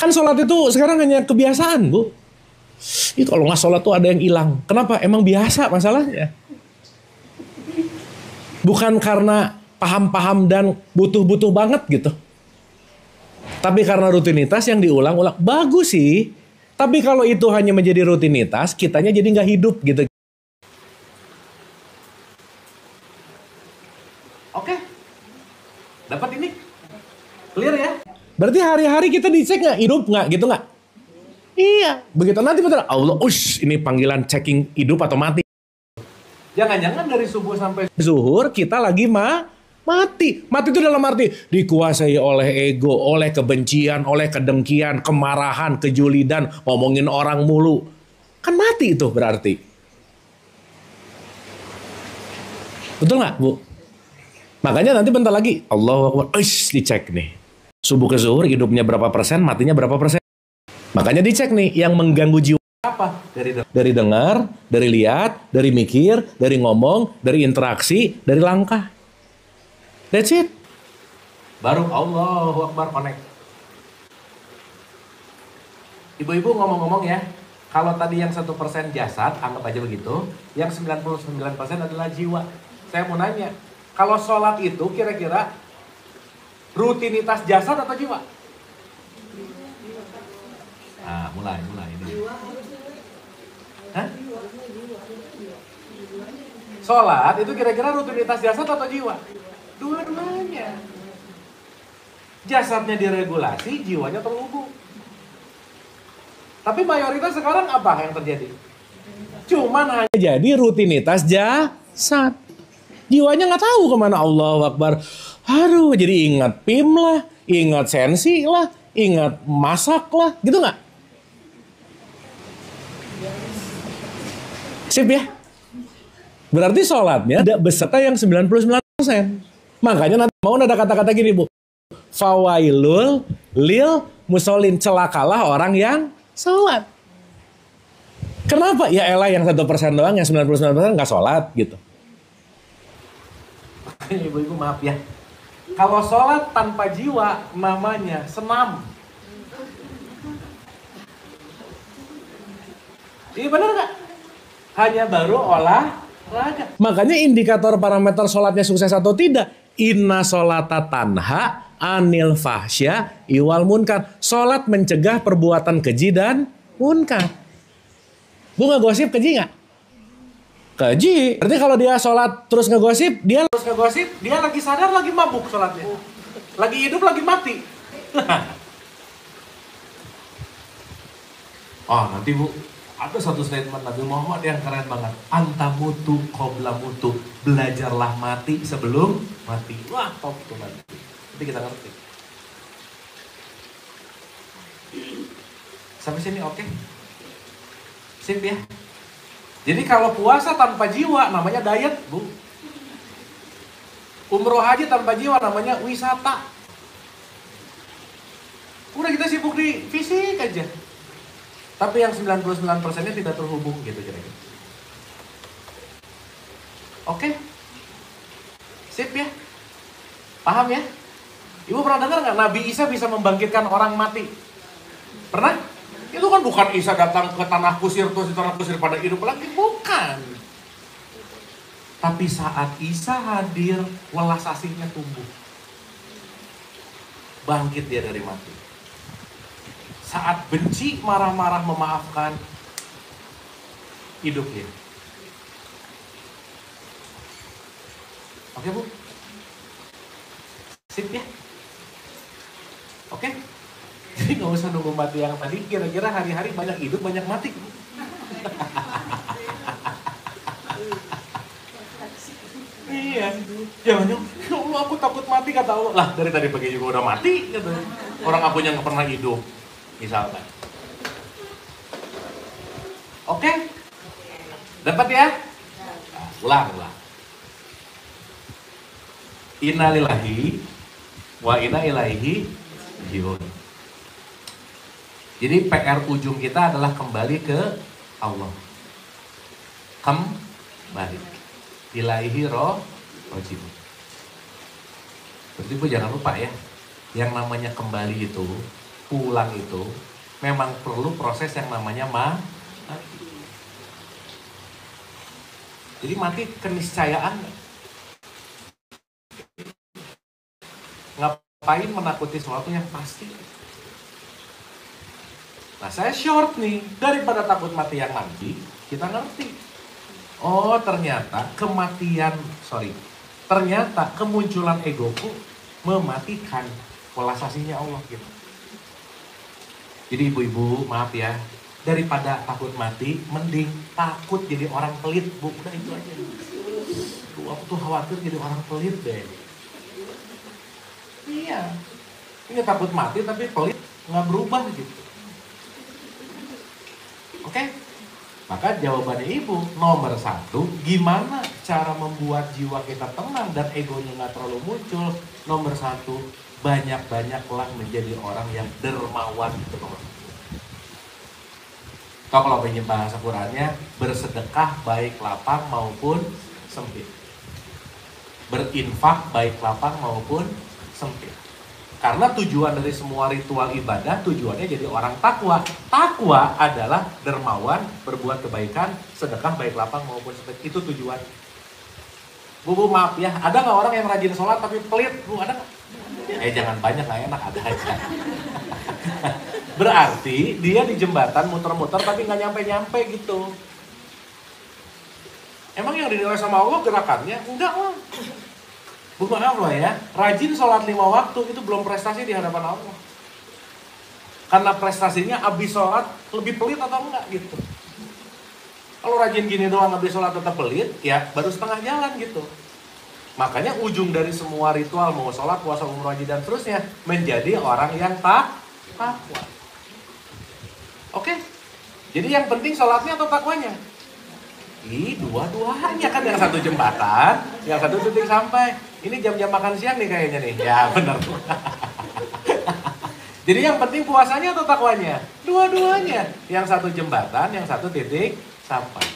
Kan sholat itu sekarang hanya kebiasaan, Bu. Kalau nggak sholat tuh ada yang hilang. Kenapa? Emang biasa masalahnya. Bukan karena paham-paham dan butuh-butuh banget gitu. Tapi karena rutinitas yang diulang-ulang. Bagus sih. Tapi kalau itu hanya menjadi rutinitas, kitanya jadi nggak hidup gitu. Oke. Dapat ini? Clear ya? Berarti hari-hari kita dicek nggak? Hidup nggak? Gitu nggak? Iya. Begitu nanti betul. Allah, ini panggilan checking hidup atau mati. Jangan-jangan dari subuh sampai zuhur kita lagi mati. Mati itu dalam arti dikuasai oleh ego, oleh kebencian, oleh kedengkian, kemarahan, kejulidan, ngomongin orang mulu. Kan mati itu berarti. Betul nggak, Bu? Makanya nanti bentar lagi Allahu Akbar, dicek nih. Subuh ke zuhur hidupnya berapa persen, matinya berapa persen. Makanya dicek nih yang mengganggu jiwa apa? Dari dengar, dari lihat, dari mikir, dari ngomong, dari interaksi, dari langkah. That's it. Baru Allahu Akbar connect. Ibu-ibu ngomong-ngomong ya. Kalau tadi yang 1% jasad, anggap aja begitu, yang 99% adalah jiwa. Saya mau nanya, kalau sholat itu kira-kira rutinitas jasad atau jiwa? Nah, mulai ini. Hah? Sholat itu kira-kira rutinitas jasad atau jiwa? Dua-duanya. Jasadnya diregulasi, jiwanya terhubung. Tapi mayoritas sekarang apa yang terjadi? Cuman hanya Jadi rutinitas jasad. Jiwanya nggak tahu kemana. Allahu Akbar. Aduh, jadi ingat PIM lah, ingat sensi lah, ingat masak lah, gitu nggak? Sip ya? Berarti sholatnya tidak beserta yang 99%. Makanya nanti mau ada kata-kata gini, Bu. Fawailul lil musolin, celakalah orang yang sholat. Kenapa? Ya elah yang 1% doang, yang 99% nggak sholat gitu. ibu-ibu maaf ya. Kalau sholat tanpa jiwa namanya senam. Iya benar nggak? Hanya baru olahraga. Makanya indikator parameter sholatnya sukses atau tidak. Inna sholata tanha anil fahsya iwal munkar. Sholat mencegah perbuatan keji dan munkar. Bu ngegosip keji nggak? Keji. Berarti kalau dia sholat terus ngegosip, dia lagi sadar lagi mabuk sholatnya. Lagi hidup lagi mati. Oh nanti Bu, ada satu statement Nabi Muhammad yang keren banget. Anta mutu qobla mutu. Belajarlah mati sebelum mati. Wah top tuh nanti. Nanti kita ngerti. Sampai sini oke? Sip ya. Jadi kalau puasa tanpa jiwa namanya diet, Bu. Umroh haji tanpa jiwa namanya wisata. Udah kita sibuk di fisik aja. Tapi yang 99%-nya tidak terhubung gitu kira-kira. Oke? Sip ya? Paham ya? Ibu pernah dengar nggak Nabi Isa bisa membangkitkan orang mati? Pernah? Itu kan bukan Isa datang ke tanah kusir terus di tanah kusir pada hidup lagi, bukan. Tapi saat Isa hadir, welas asihnya tumbuh. Bangkit dia dari mati. Saat benci, marah-marah, memaafkan, hidup dia. Oke Bu? Sip ya? Oke? Jadi gak usah nunggu mati yang tadi, kira-kira hari-hari banyak hidup, banyak mati. Iya, jangan ya Allah aku takut mati kata Allah. Lah dari tadi pagi juga udah mati gitu. Orang akunya gak pernah hidup, misalkan. Oke? Dapat ya? Ulang. Innalillahi wa inna ilaihi raji'un. Jadi PR ujung kita adalah kembali ke Allah. Kembali. Ilaihi raji'un. Berarti Bu jangan lupa ya, yang namanya kembali itu, pulang itu, memang perlu proses yang namanya mati. Jadi mati keniscayaan. Ngapain menakuti sesuatu yang pasti? Nah saya short nih, daripada takut mati yang nanti, kita ngerti. Oh ternyata ternyata kemunculan egoku mematikan welas asihnya Allah gitu. Jadi ibu-ibu maaf ya, daripada takut mati, mending takut jadi orang pelit Bu, udah itu aja. Aku tuh khawatir jadi orang pelit deh. Iya, ini takut mati tapi pelit nggak berubah gitu. Oke? Maka jawabannya Ibu, nomor 1, gimana cara membuat jiwa kita tenang dan egonya nggak terlalu muncul? Nomor 1, banyak-banyaklah menjadi orang yang dermawan. Itu nomor 1. Kalau pengen bahasa Qurannya, bersedekah baik lapang maupun sempit. Berinfak baik lapang maupun sempit. Karena tujuan dari semua ritual ibadah, tujuannya jadi orang takwa. Takwa adalah dermawan, berbuat kebaikan, sedekah baik lapang maupun sempit. Itu tujuan. Bu, maaf ya, ada nggak orang yang rajin sholat tapi pelit? Bu, ada nggak? Jangan banyak, nggak enak, ada aja. Berarti dia di jembatan muter-muter tapi nggak nyampe-nyampe gitu. Emang yang dinilai sama Allah gerakannya? Enggak lah. Bu, maaf loh ya, rajin sholat 5 waktu itu belum prestasi di hadapan Allah. Karena prestasinya abis sholat lebih pelit atau enggak gitu. Kalau rajin gini doang abis sholat tetap pelit, ya baru setengah jalan gitu. Makanya ujung dari semua ritual, mau sholat, puasa, umroh, haji, dan seterusnya, menjadi orang yang takwa. Oke? Jadi yang penting sholatnya atau takwanya? Dua-duanya kan, yang satu jembatan, yang satu titik sampai. Ini jam-jam makan siang nih kayaknya nih. Ya benar. Jadi yang penting puasanya atau takwanya? Dua-duanya. Yang satu jembatan, yang satu titik sampai.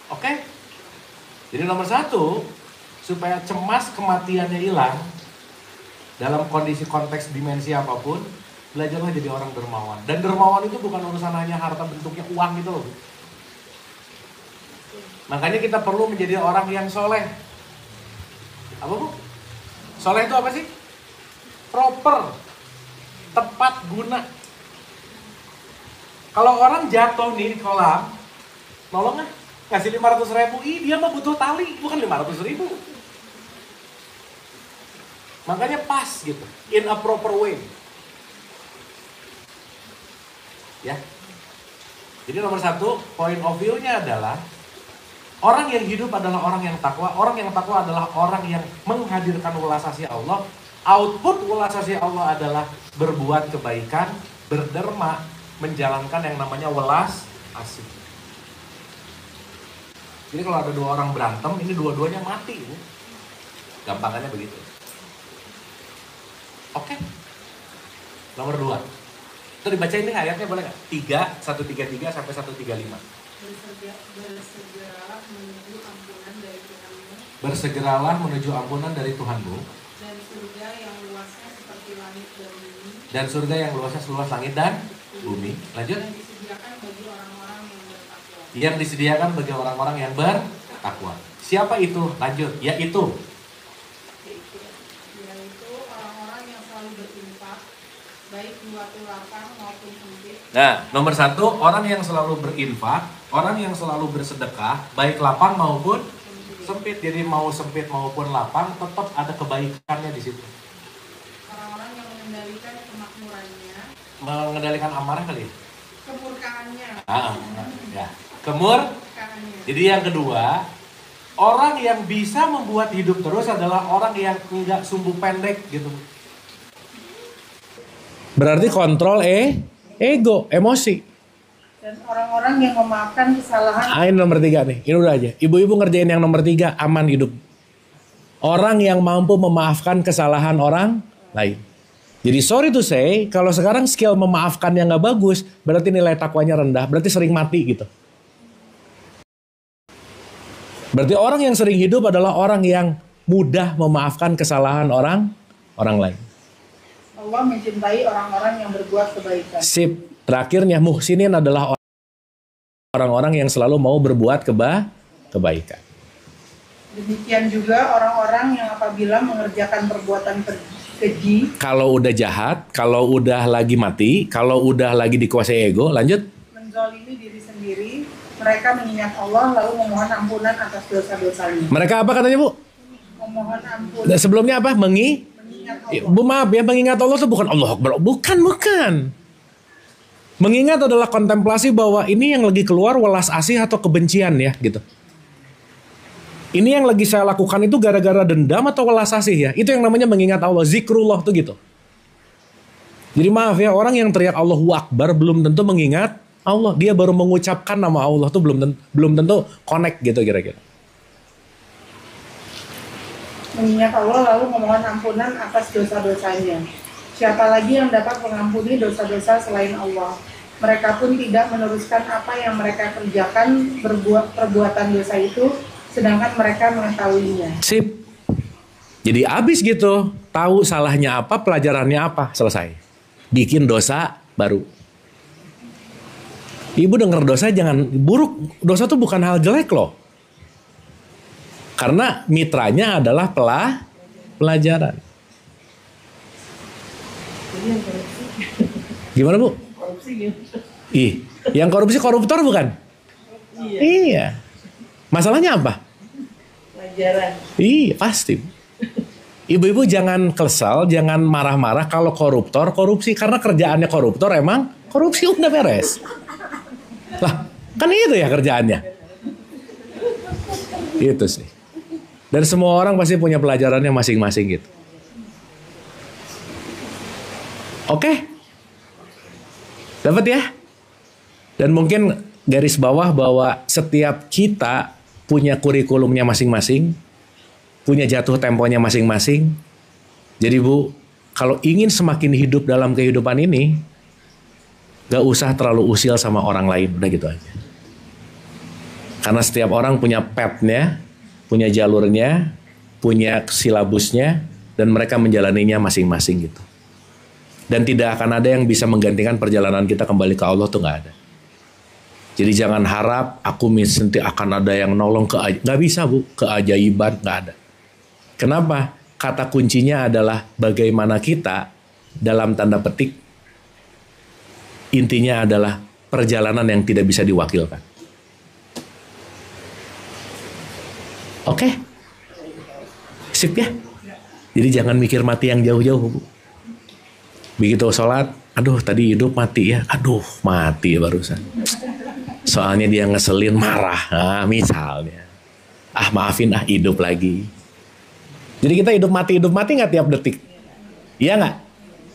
Oke? Jadi nomor 1, supaya cemas kematiannya hilang, dalam kondisi konteks dimensi apapun, belajarlah jadi orang dermawan. Dan dermawan itu bukan urusan hanya harta bentuknya uang gitu loh. Makanya kita perlu menjadi orang yang soleh. Apa Bu? Soleh itu apa sih? Proper. Tepat guna. Kalau orang jatuh nih di kolam, nolong nggak? Ngasih 500.000, dia mah butuh tali, bukan 500.000. Makanya pas gitu, in a proper way. Ya. Jadi nomor 1, point of view-nya adalah orang yang hidup adalah orang yang takwa. Orang yang takwa adalah orang yang menghadirkan welas asih Allah. Output welas asih Allah adalah berbuat kebaikan, berderma, menjalankan yang namanya welas asih. Jadi kalau ada 2 orang berantem, ini dua-duanya mati. Gampangannya begitu. Oke. Nomor 2. Itu dibaca ini ayatnya boleh nggak? 133 sampai 135. Bersegeralah menuju ampunan dari Tuhanmu. Bersegeralah menuju ampunan dari Tuhanmu. Dan surga yang luasnya seperti langit dan bumi. Dan surga yang luasnya seluas langit dan bumi. Lanjut. Yang disediakan bagi orang-orang yang bertakwa. Yang disediakan bagi orang-orang yang bertakwa. Siapa itu? Lanjut. Yaitu orang-orang yang selalu berinfak, baik di waktu lapang maupun sempit. Nah, nomor 1, orang yang selalu berinfak, orang yang selalu bersedekah, baik lapang maupun sempit. Jadi mau sempit maupun lapang, tetap ada kebaikannya di situ. Orang-orang yang mengendalikan kemakmurannya, Mengendalikan amarah kali ya? kemurkaannya, Ya. kemurkaannya. Jadi yang kedua, orang yang bisa membuat hidup terus adalah orang yang enggak sumbu pendek gitu. Berarti kontrol ego, emosi. Dan orang-orang yang memaafkan kesalahan. Ini nomor 3 nih, ini udah aja. Ibu-ibu ngerjain yang nomor 3, aman hidup. Orang yang mampu memaafkan kesalahan orang lain. Jadi sorry to say, kalau sekarang skill memaafkan yang gak bagus, berarti nilai takwanya rendah, berarti sering mati gitu. Berarti orang yang sering hidup adalah orang yang mudah memaafkan kesalahan orang lain. Allah mencintai orang-orang yang berbuat kebaikan. Sip. Terakhirnya muhsinin adalah orang-orang yang selalu mau berbuat kebaikan. Demikian juga orang-orang yang apabila mengerjakan perbuatan keji, Kalau udah jahat, kalau udah lagi mati, kalau udah lagi dikuasai ego, lanjut. menzalimi diri sendiri, mereka mengingat Allah lalu memohon ampunan atas dosa-dosanya. Mereka apa katanya Bu? Memohon ampunan, Sebelumnya apa? mengingat Allah. Bu maaf ya, mengingat Allah itu bukan Allah Akbar. Bukan. Mengingat adalah kontemplasi bahwa ini yang lagi keluar welas asih atau kebencian ya gitu. Ini yang lagi saya lakukan itu gara-gara dendam atau welas asih ya. Itu yang namanya mengingat Allah. Zikrullah tuh gitu. Jadi maaf ya, orang yang teriak Allahu Akbar belum tentu mengingat Allah. Dia baru mengucapkan nama Allah tuh belum tentu connect gitu kira-kira. Mengingat Allah lalu memohon ampunan atas dosa-dosanya. Siapa lagi yang dapat mengampuni dosa-dosa selain Allah? Mereka pun tidak meneruskan apa yang mereka kerjakan, perbuatan dosa itu, sedangkan mereka mengetahuinya. Sip. Jadi abis gitu, tahu salahnya apa, pelajarannya apa, selesai. Bikin dosa baru. Ibu dengar dosa jangan buruk. Dosa tuh bukan hal jelek loh. Karena mitranya adalah pelajaran. Gimana Bu? Ih, yang korupsi koruptor bukan? Iya. Masalahnya apa? Pelajaran. Iya, pasti. Ibu-ibu jangan kesal, jangan marah-marah kalau koruptor korupsi. Karena kerjaannya koruptor emang korupsi udah beres. Lah, kan itu ya kerjaannya. Itu sih. Dan semua orang pasti punya pelajarannya masing-masing gitu. Oke? Dapat ya? Dan mungkin garis bawah bahwa setiap kita punya kurikulumnya masing-masing, punya jatuh temponya masing-masing. Jadi Bu, kalau ingin semakin hidup dalam kehidupan ini, gak usah terlalu usil sama orang lain, udah gitu aja. Karena setiap orang punya path-nya, punya jalurnya, punya silabusnya, dan mereka menjalaninya masing-masing gitu. Dan tidak akan ada yang bisa menggantikan perjalanan kita kembali ke Allah tuh gak ada. Jadi jangan harap aku nanti akan ada yang nolong gak bisa Bu, keajaiban gak ada. Kenapa? Kata kuncinya adalah bagaimana kita dalam tanda petik, intinya adalah perjalanan yang tidak bisa diwakilkan. Oke? Sip ya? Jadi jangan mikir mati yang jauh-jauh Bu. Begitu sholat, aduh tadi hidup mati ya, aduh mati barusan. Soalnya dia ngeselin, marah, nah, misalnya. Ah maafin, hidup lagi. Jadi kita hidup mati nggak tiap detik? Iya nggak?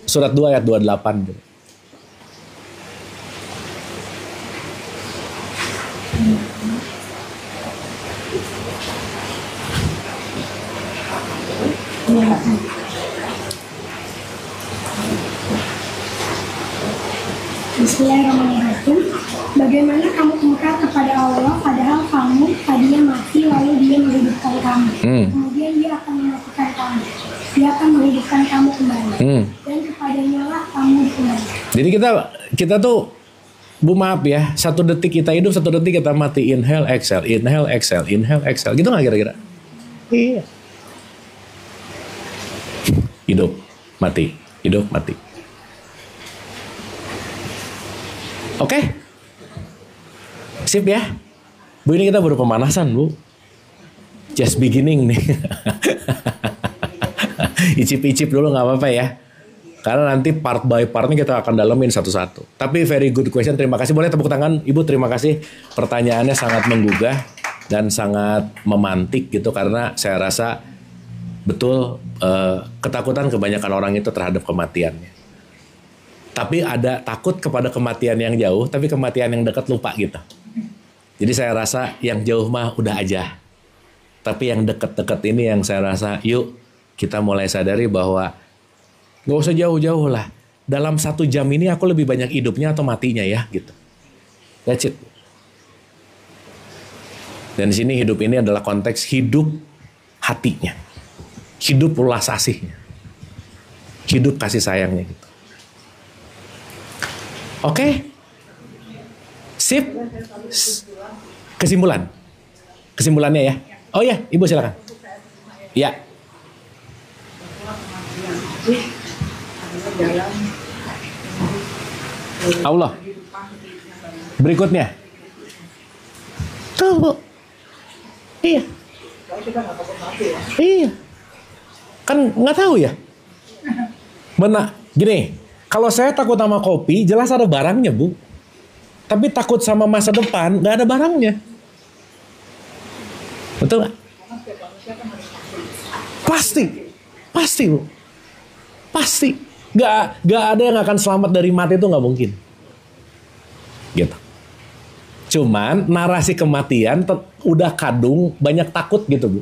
Surat 2 ayat 28. Bismillahirrahmanirrahim. Bagaimana kamu ingkar kepada Allah padahal kamu tadinya mati lalu dia menghidupkan kamu. Kemudian dia akan mematikan kamu. Dia akan menghidupkan kamu kembali. Dan kepadanya lah kamu dikembalikan. Jadi kita tuh Bu maaf ya, 1 detik kita hidup, 1 detik kita mati. Inhale, exhale, inhale, exhale, inhale, exhale. Gitu nggak kira-kira? Iya. Hidup, mati, hidup, mati. Oke? Sip ya? Bu, ini kita baru pemanasan Bu. Just beginning nih. Icip-icip dulu nggak apa-apa ya. Karena nanti part by partnya kita akan dalemin satu-satu. Tapi very good question, terima kasih. Boleh tepuk tangan Ibu, terima kasih. Pertanyaannya sangat menggugah dan sangat memantik gitu. Karena saya rasa betul ketakutan kebanyakan orang itu terhadap kematiannya. Tapi ada takut kepada kematian yang jauh, tapi kematian yang dekat lupa gitu. Jadi saya rasa yang jauh mah udah aja. Tapi yang dekat-dekat ini yang saya rasa yuk kita mulai sadari bahwa gak usah jauh-jauh lah. Dalam 1 jam ini aku lebih banyak hidupnya atau matinya ya gitu. That's it. Dan di sini hidup ini adalah konteks hidup hatinya. Hidup ulas asihnya. Hidup kasih sayangnya gitu. Oke? Sip? Kesimpulan? Kesimpulannya ya? Oh ya, Ibu silakan. Ya. Allah. Berikutnya. Tuh Bu. Iya. Iya. Kan nggak tahu ya. Benar. Gini, kalau saya takut sama kopi, jelas ada barangnya Bu. Tapi takut sama masa depan, nggak ada barangnya. Betul nggak? Pasti. Pasti Bu. Pasti. Nggak ada yang akan selamat dari mati, itu nggak mungkin. Gitu. Cuman narasi kematian udah kadung banyak takut gitu Bu.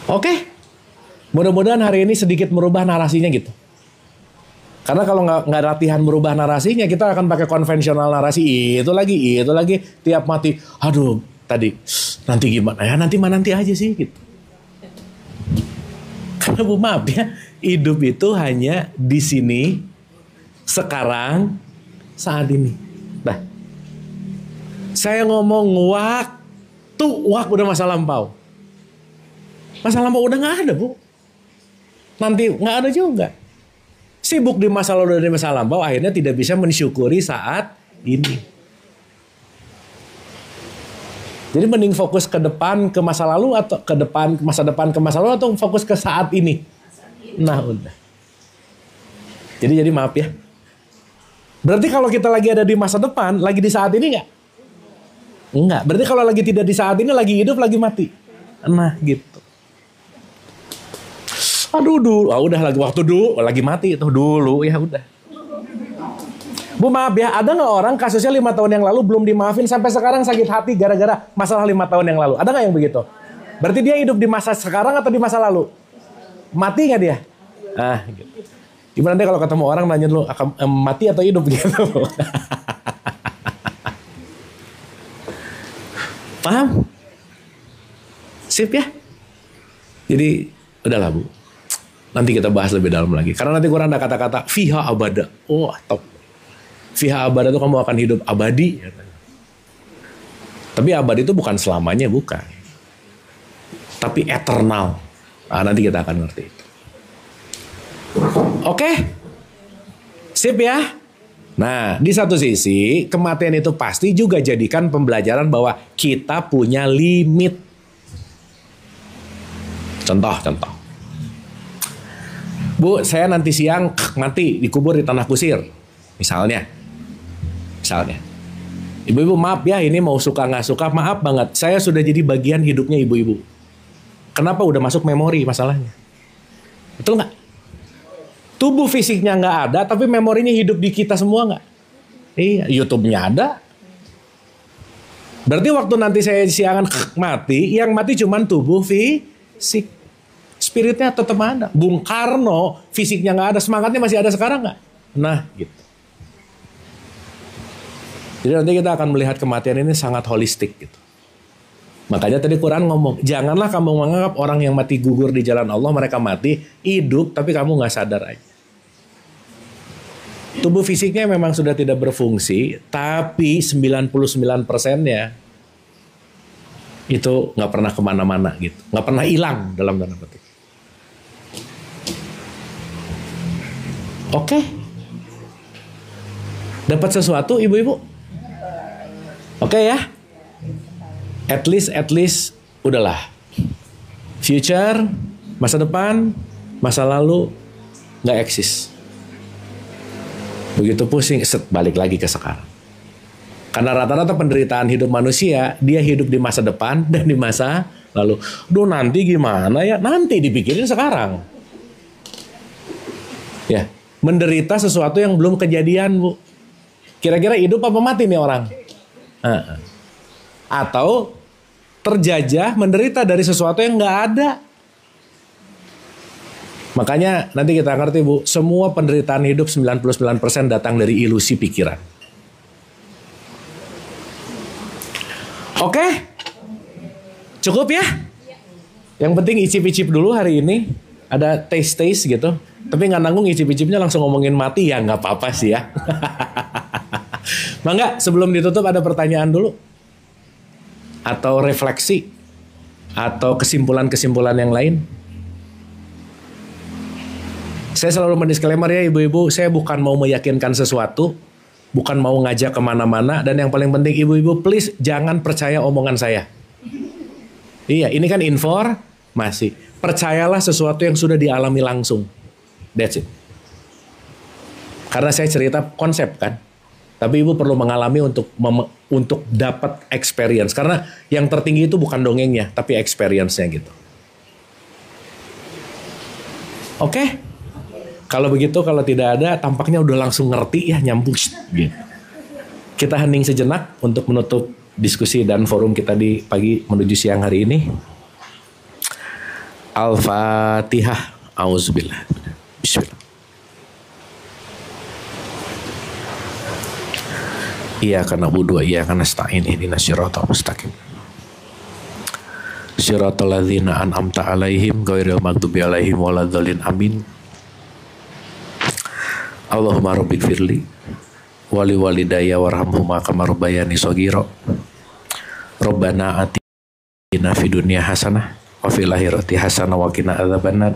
Oke? Mudah-mudahan hari ini sedikit merubah narasinya gitu. Karena kalau nggak latihan merubah narasinya, kita akan pakai konvensional narasi. Itu lagi. Tiap mati, aduh, tadi, nanti gimana ya, nanti aja sih gitu. Karena Bu maaf ya, hidup itu hanya di sini, sekarang, saat ini. Nah, saya ngomong waktu udah masa lampau. Masa lampau udah nggak ada Bu. Nanti nggak ada juga. Sibuk di masa lalu dan di masa lampau, akhirnya tidak bisa mensyukuri saat ini. Jadi mending fokus ke depan ke masa lalu atau ke depan ke masa lalu atau fokus ke saat ini. Nah udah. Jadi maaf ya. Berarti kalau kita lagi ada di masa depan, lagi di saat ini nggak? Enggak. Berarti kalau lagi tidak di saat ini, lagi hidup, lagi mati. Nah gitu. Aduh dulu, udah lagi waktu dulu, lagi mati itu dulu ya udah. Bu maaf ya, ada nggak orang kasusnya 5 tahun yang lalu belum dimaafin sampai sekarang sakit hati gara-gara masalah 5 tahun yang lalu? Ada nggak yang begitu? Berarti dia hidup di masa sekarang atau di masa lalu? Mati nggak dia? Ah, gitu. Gimana nanti kalau ketemu orang nanya dulu, mati atau hidup gitu? Paham? Sip ya? Jadi udahlah Bu. Nanti kita bahas lebih dalam lagi. Karena nanti kurang ada kata-kata fiha abada. Oh, top. Fiha abada itu kamu akan hidup abadi. Tapi abadi itu bukan selamanya, bukan. Tapi eternal. Nah, nanti kita akan ngerti itu. Oke? Sip ya? Nah, di satu sisi, kematian itu pasti juga jadikan pembelajaran bahwa kita punya limit. Contoh. Bu, saya nanti siang mati dikubur di tanah kusir. Misalnya. Ibu-ibu maaf ya, ini mau suka nggak suka, maaf banget. Saya sudah jadi bagian hidupnya ibu-ibu. Kenapa? Udah masuk memori masalahnya. Betul nggak? Tubuh fisiknya nggak ada, tapi memorinya hidup di kita semua nggak? Iya, YouTube-nya ada. Berarti waktu nanti saya siangan mati, yang mati cuman tubuh fisik. Spiritnya tetap ada. Bung Karno fisiknya nggak ada, semangatnya masih ada sekarang nggak? Nah, gitu. Jadi nanti kita akan melihat kematian ini sangat holistik gitu. Makanya tadi Quran ngomong, janganlah kamu menganggap orang yang mati gugur di jalan Allah, mereka mati, hidup, tapi kamu nggak sadar aja. Tubuh fisiknya memang sudah tidak berfungsi, tapi 99%-nya itu nggak pernah kemana-mana gitu. Nggak pernah hilang dalam tanda petik. Oke. Dapat sesuatu ibu-ibu? Oke ya? At least, udahlah. Future, masa depan, masa lalu, nggak eksis. Begitu pusing, balik lagi ke sekarang. Karena rata-rata penderitaan hidup manusia, dia hidup di masa depan dan di masa lalu. Duh nanti gimana ya? Nanti dipikirin sekarang. Ya, menderita sesuatu yang belum kejadian, Bu. Kira-kira hidup apa mati nih orang? Atau terjajah menderita dari sesuatu yang nggak ada. Makanya nanti kita ngerti Bu, semua penderitaan hidup 99% datang dari ilusi pikiran. Oke? Cukup ya? Yang penting icip-icip dulu hari ini. Ada taste gitu. Tapi nggak nanggung icip-icipnya langsung ngomongin mati ya nggak apa-apa sih ya. Mangga sebelum ditutup ada pertanyaan dulu. Atau refleksi. Atau kesimpulan-kesimpulan yang lain. Saya selalu mendisklaimer ya ibu-ibu, saya bukan mau meyakinkan sesuatu, bukan mau ngajak kemana-mana, dan yang paling penting ibu-ibu please jangan percaya omongan saya. Iya, ini kan informasi. Percayalah sesuatu yang sudah dialami langsung. That's it. Karena saya cerita konsep kan, tapi ibu perlu mengalami untuk dapat experience. Karena yang tertinggi itu bukan dongengnya, tapi experience-nya gitu. Oke? Kalau begitu, kalau tidak ada, tampaknya udah langsung ngerti ya, nyambung. Gitu. Kita hening sejenak untuk menutup diskusi dan forum kita di pagi menuju siang hari ini. Al-Fatihah. Auzubillah. Bismillah. Iyyaka na'budu wa iyyaka nasta'in ihdinas siratal mustaqim. siratal ladzina an'amta 'alaihim ghairil maghdubi 'alaihim waladhdallin. Amin. Allahumma rabbighfirli wali walidayya warhamhuma kama rabbayani shaghira. Rabbana atina fid dunya hasanah wa fil akhirati hasanah wa qina adzabannar.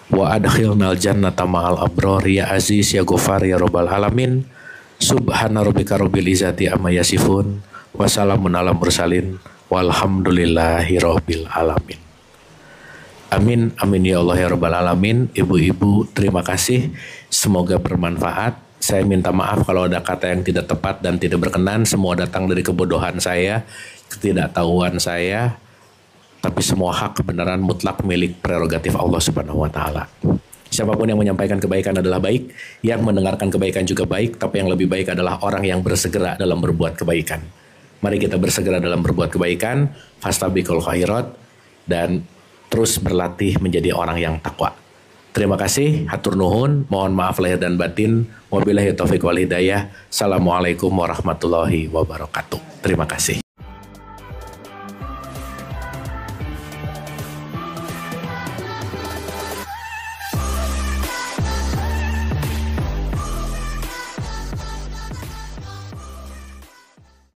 Wa adkhilnal jannata ma'al abrar ya aziz ya ghafar ya rabbal alamin. Subhana rabbika rabbil izzati amma yasifun wa salamun alal mursalin walhamdulillahi rabbil alamin. Amin, amin ya Allah ya rabbal alamin. Ibu-ibu, terima kasih, semoga bermanfaat. Saya minta maaf kalau ada kata yang tidak tepat dan tidak berkenan. Semua datang dari kebodohan saya, ketidaktahuan saya. Tapi semua hak kebenaran mutlak milik prerogatif Allah Subhanahu wa taala. Siapapun yang menyampaikan kebaikan adalah baik, yang mendengarkan kebaikan juga baik, tapi yang lebih baik adalah orang yang bersegera dalam berbuat kebaikan. Mari kita bersegera dalam berbuat kebaikan, fastabiqul khairat, dan terus berlatih menjadi orang yang takwa. Terima kasih, hatur nuhun, mohon maaf lahir dan batin. Wabillahi taufiq wal hidayah. Assalamualaikum warahmatullahi wabarakatuh. Terima kasih.